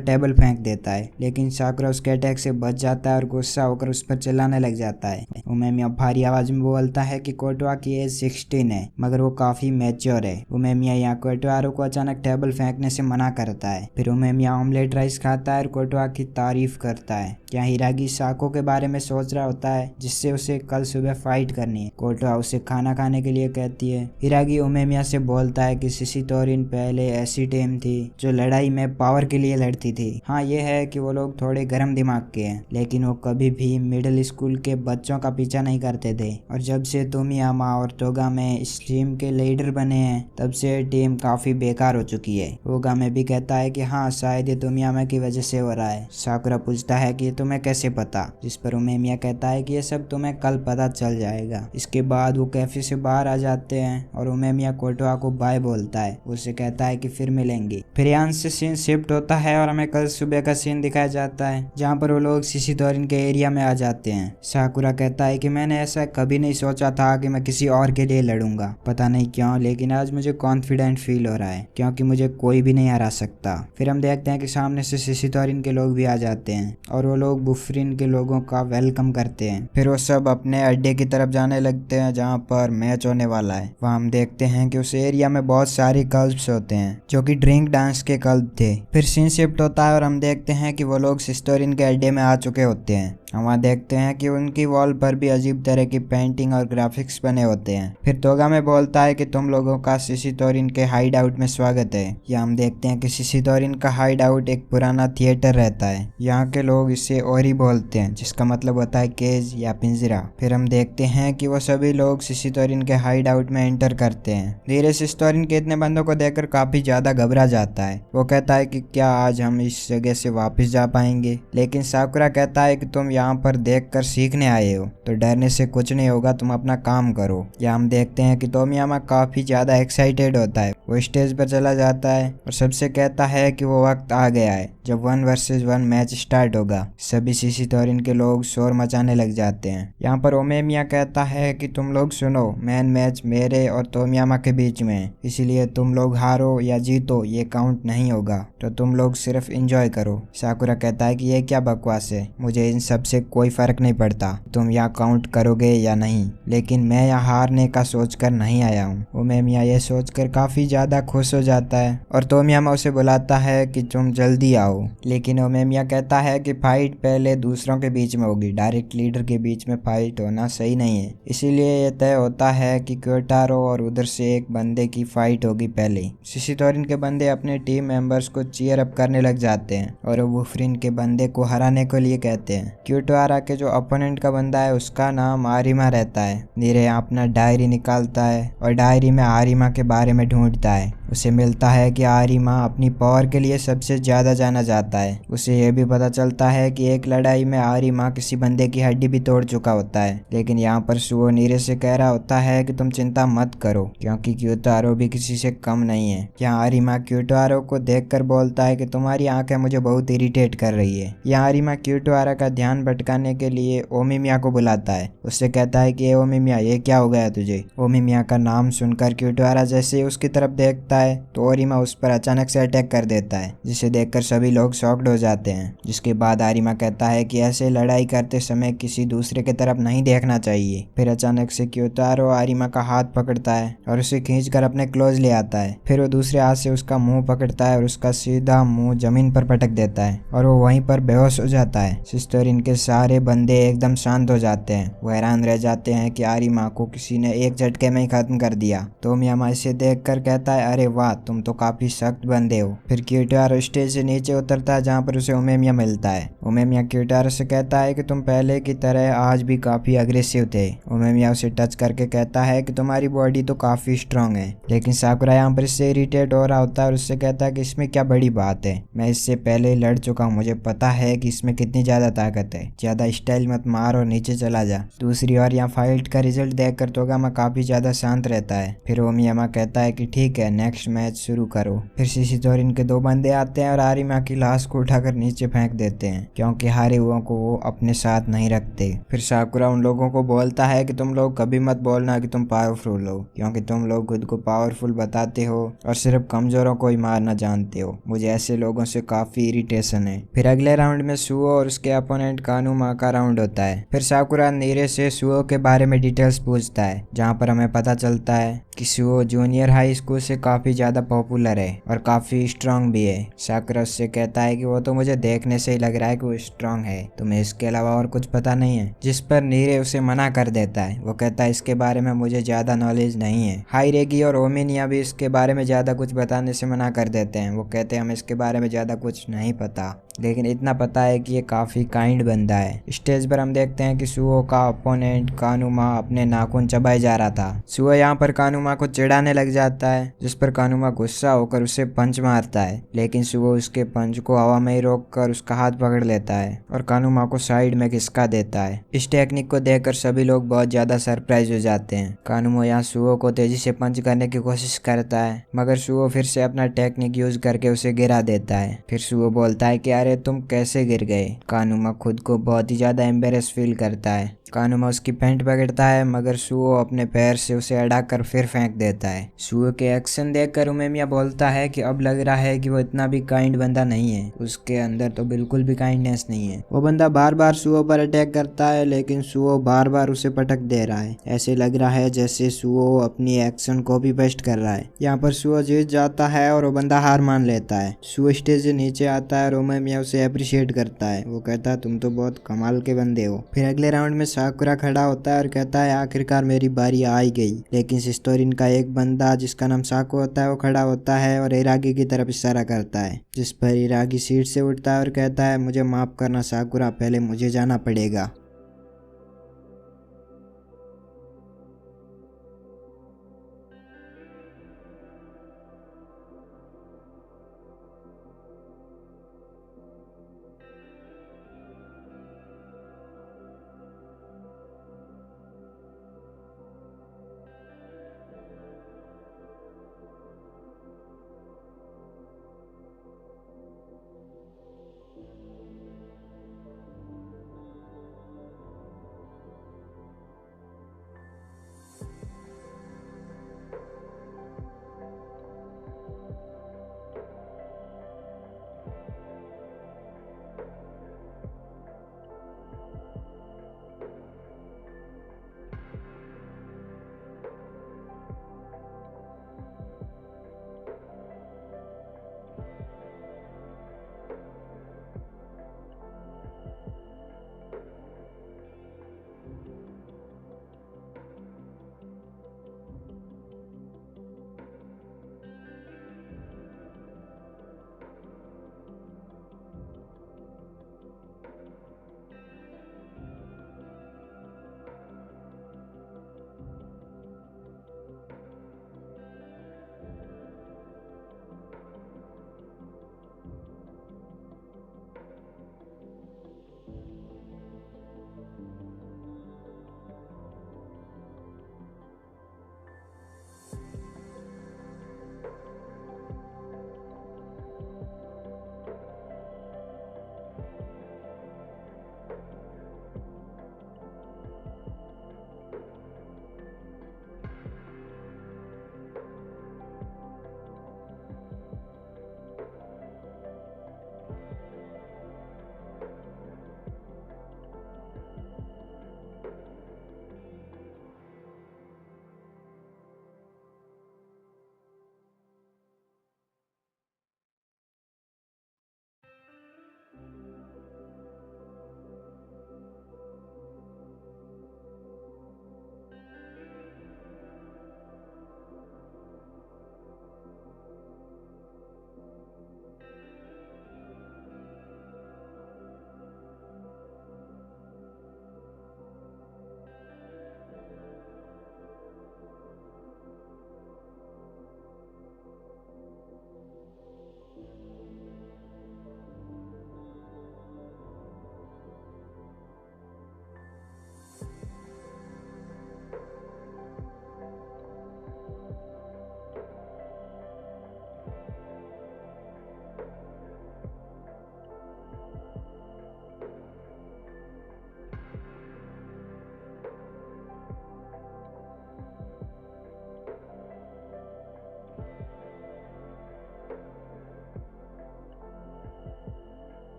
टेबल फेंक देता है, लेकिन साकुरा उसके अटैक से बच जाता है और गुस्सा होकर उस पर चिल्लाने लग जाता है। उमेमिया भारी आवाज में बोलता है कि कोटवा की एज 16 है, मगर वो काफी मैच्योर है। उमेमिया यहाँ कोटवारो को अचानक टेबल फेंकने से मना करता है। फिर उमेमिया ऑमलेट राइस खाता है और कोटवा की तारीफ करता है। यहाँ हिरागी साको के बारे में सोच रहा होता है जिससे उसे कल सुबह फाइट करनी है। कोटवा उसे खाना खाने के लिए कहती है। हिरागी उमेमिया से बोलता है कि सिसितोरिन पहले ऐसी टीम थी जो लड़ाई में पावर के लिए लड़ती थी। हाँ, ये है कि वो लोग थोड़े गर्म दिमाग के हैं, लेकिन वो कभी भी मिडिल स्कूल के बच्चों का पीछा नहीं करते थे। और जब से तोमियामा और तोगामे इस टीम के लीडर बने हैं तब से टीम काफी बेकार हो चुकी है। तोगामे भी कहता है कि हाँ, शायद ये तोमियामा की वजह से हो रहा है। साकुरा पूछता है कि तुम्हें कैसे पता, जिस पर उमेमिया कहता है कि ये सब तुम्हें कल पता चल जाएगा। इसके बाद वो कैफे से बाहर आ जाते हैं और उमेमिया कोटवा को बाय बोलता है। उसे कहता है कि फिर मिलेंगे। फिर यहाँ से सीन शिफ्ट होता है और हमें कल सुबह का सीन दिखाया जाता है जहाँ पर वो लोग सिसितोरिन के एरिया में आ जाते हैं। साकुरा कहता है कि मैंने ऐसा कभी नहीं सोचा था कि मैं किसी और के लिए लड़ूंगा, पता नहीं क्यों, लेकिन आज मुझे कॉन्फिडेंट फील हो रहा है क्योंकि मुझे कोई भी नहीं हरा सकता। फिर हम देखते हैं कि सामने से सिसितोरिन के लोग भी आ जाते हैं और वो लोग बोफरिन के लोगों का वेलकम करते हैं। फिर वो सब अपने अड्डे की तरफ जाने लगते हैं जहाँ पर मैच होने वाला है। वहाँ हम देखते हैं कि उस एरिया में बहुत सारे क्लब्स होते हैं जो कि ड्रिंक डांस के क्लब थे। फिर सीन शिफ्ट होता है और हम देखते हैं कि वो लोग सिस्टोरिन के अड्डे में आ चुके होते हैं। हम वहाँ देखते हैं कि उनकी वॉल पर भी अजीब तरह की पेंटिंग और ग्राफिक्स बने होते हैं। फिर तोगामे बोलता है कि तुम लोगों का सिसितोरिन के हाइड आउट में स्वागत है। यहाँ हम देखते हैं कि सिसितोरिन का हाइड आउट एक पुराना थिएटर रहता है। यहाँ के लोग इसे ओरी बोलते हैं, जिसका मतलब होता है केज या पिंजरा। फिर हम देखते हैं कि वो सभी लोग सिसितोरिन के हाइड आउट में एंटर करते हैं। धीरे सिसितोरिन के इतने बंदों को देखकर काफी ज्यादा घबरा जाता है। वो कहता है कि क्या आज हम इस जगह से वापस जा पाएंगे, लेकिन साकुरा कहता है कि तुम यहाँ पर देखकर सीखने आए हो, तो डरने से कुछ नहीं होगा, तुम अपना काम करो। या हम देखते हैं कि तोमियामा काफी ज्यादा एक्साइटेड होता है। वो स्टेज पर चला जाता है और सबसे कहता है कि वो वक्त आ गया है जब 1 वर्सेस 1 मैच स्टार्ट होगा। सभी सिसितोरिन के लोग शोर मचाने लग जाते हैं। यहाँ पर ओमेमिया कहता है कि तुम लोग सुनो, मैन मैच मेरे और तोमियामा के बीच में है, इसलिए तुम लोग हारो या जीतो ये काउंट नहीं होगा, तो तुम लोग सिर्फ एंजॉय करो। साकुरा कहता है कि ये क्या बकवास है, मुझे इन सब से कोई फर्क नहीं पड़ता तुम यहाँ काउंट करोगे या नहीं, लेकिन मैं यहाँ हारने का सोचकर नहीं आया हूँ। ओमेमिया ये सोचकर काफी ज्यादा खुश हो जाता है और तोमियामा उसे बुलाता है कि तुम जल्दी आओ, लेकिन ओमेमिया कहता है कि फाइट पहले दूसरों के बीच में होगी, डायरेक्ट लीडर के बीच में फाइट होना सही नहीं है। इसीलिए ये तय होता है कि क्योटारो और उधर से एक बंदे की फाइट होगी पहले। सिसितोरिन के बंदे अपने टीम मेंबर्स को चीयर अप करने लग जाते हैं और वो वुफरिन के बंदे को हराने के लिए कहते हैं। क्योटोआरा के जो अपोनेंट का बंदा है उसका नाम आरिमा रहता है। नीरे अपना डायरी निकालता है और डायरी में आरिमा के बारे में ढूंढता है। उसे मिलता है कि आरिमा अपनी पावर के लिए सबसे ज्यादा जाना जाता है। उसे यह भी पता चलता है कि एक लड़ाई में आरिमा किसी बंदे की हड्डी भी तोड़ चुका होता है, लेकिन यहाँ पर सुओ नीरे से कह रहा होता है कि तुम चिंता मत करो क्योंकि क्योटारो भी किसी से कम नहीं है। यहाँ आरिमा क्योटारो को देखकर बोलता है कि तुम्हारी आंखें मुझे बहुत इरिटेट कर रही है। यहाँ आरिमा क्योटारो का ध्यान भटकाने के लिए ओमिमिया को बुलाता है। उससे कहता है कि ओमिमिया ये क्या हो गया तुझे। ओमिमिया का नाम सुनकर क्योटारो जैसे उसकी तरफ देखता है तो ओरिमा उस पर अचानक से अटैक कर देता है, जिसे देखकर सभी लोग शॉक्ड हो जाते हैं। जिसके बाद आरिमा कहता है कि ऐसे लड़ाई करते समय किसी दूसरे की तरफ नहीं देखना चाहिए। फिर अचानक से क्योटारो आरिमा का हाथ पकड़ता है और उसे खींचकर अपने क्लोज ले आता है। फिर वो दूसरे हाथ से उसका मुंह पकड़ता है और उसका सीधा मुंह जमीन पर पटक देता है और वो वहीं पर बेहोश हो जाता है। सिस्टोरिन के सारे बंदे एकदम शांत हो जाते हैं। वो हैरान रह जाते हैं कि आरिमा को किसी ने एक झटके में ही खत्म कर दिया। तोमियामा इसे देखकर कहता है अरे वाह, तुम तो काफी सख्त बंदे हो। फिर क्योटारो स्टेज से नीचे उतरता है जहाँ पर उसे ओमेमिया मिलता है। ओमेमिया क्योटारो से कहता है कि तुम पहले की तरह आज भी काफी अग्रेसिव थे। ओमेमिया उसे टच करके कहता है कि तुम्हारी बॉडी तो काफी स्ट्रांग है, लेकिन साकुरा यहाँ पर इससे इरिटेट हो रहा होता है और उससे कहता है कि इसमें क्या बड़ी बात है, मैं इससे पहले ही लड़ चुका हूँ, मुझे पता है कि इसमें कितनी ज्यादा ताकत है, ज्यादा स्टाइल मत मार और नीचे चला जा। दूसरी ओर यहाँ फाइट का रिजल्ट देखकर तोगामा काफी ज्यादा शांत रहता है। फिर ओमियामा कहता है कि ठीक है, नेक्स्ट मैच शुरू करो। फिर सिसितोरिन के 2 बंदे आते हैं और आरिमा की लाश को उठाकर नीचे फेंक देते हैं क्योंकि हारे हुओं को वो अपने साथ नहीं रखते। फिर साकुरा उन लोगों को बोलता है कि तुम लोग कभी मत बोलना कि तुम पावरफुल हो, क्योंकि तुम लोग खुद को पावरफुल बताते हो और सिर्फ कमजोरों को ही मारना जानते हो। मुझे ऐसे लोगों से काफी इरिटेशन है। फिर अगले राउंड में सुओ और उसके अपोनेंट कानुमा का राउंड होता है। फिर साकुरा नीरे से सुओ के बारे में डिटेल्स पूछता है, जहाँ पर हमें पता चलता है कि सुओ जूनियर हाई स्कूल से काफी ज्यादा पॉपुलर है और काफी स्ट्रांग भी है। साकुरा उससे कहता है कि वो तो मुझे देखने से ही लग रहा है कि वो स्ट्रांग है, तुम्हें इसके अलावा और कुछ पता नहीं है। जिस पर नीरे उसे मना कर देता है। वो कहता है इसके बारे में मुझे ज्यादा नॉलेज नहीं है। हाईरेगी और ओमिनिया भी इसके बारे में ज्यादा कुछ बताने से मना कर देते हैं। वो कहते हैं हमें इसके बारे में ज्यादा कुछ नहीं पता, लेकिन इतना पता है कि ये काफी काइंड बंदा है। स्टेज पर हम देखते हैं कि सुओ का अपोनेंट कानुमा अपने नाखून चबाए जा रहा था। सुओ यहाँ पर कानुमा को चिढ़ाने लग जाता है, जिस पर कानुमा गुस्सा होकर उसे पंच मारता है, लेकिन सुओ उसके पंच को हवा में ही रोककर उसका हाथ पकड़ लेता है और कानुमा को साइड में खिसका देता है। इस टेक्निक को देखकर सभी लोग बहुत ज्यादा सरप्राइज हो जाते हैं। कानुमा यहाँ सुओ को तेजी से पंच करने की कोशिश करता है, मगर सुओ फिर से अपना टेक्निक यूज करके उसे गिरा देता है। फिर सुओ बोलता है कि अरे तुम कैसे गिर गए। कानुमा खुद को बहुत ही ज्यादा एम्बेरस फील करता है कानुमा उसकी पैंट पकड़ता है मगर सुओ अपने पैर से उसे अड़ाकर फिर फेंक देता है। सुओ के एक्शन देखकर उमेमिया बोलता है कि अब लग रहा है कि वो इतना भी काइंड बंदा नहीं है, उसके अंदर तो बिल्कुल भी काइंडनेस नहीं है। वो बंदा बार बार सुओ पर अटैक करता है लेकिन सुओ बार बार उसे पटक दे रहा है। ऐसे लग रहा है जैसे सुओ अपनी एक्शन कॉपी पेस्ट कर रहा है। यहाँ पर सुओ जीत जाता है और वो बंदा हार मान लेता है। सुओ स्टेज से नीचे आता है और उमेमिया उसे अप्रिशिएट करता है। वो कहता है तुम तो बहुत कमाल के बंदे हो। फिर अगले राउंड में साकुरा खड़ा होता है और कहता है आखिरकार मेरी बारी आ ही गई। लेकिन सिस्टोरिन का एक बंदा जिसका नाम साको होता है वो खड़ा होता है और इरागी की तरफ इशारा करता है, जिस पर इरागी सीट से उठता है और कहता है मुझे माफ करना साकुरा, पहले मुझे जाना पड़ेगा।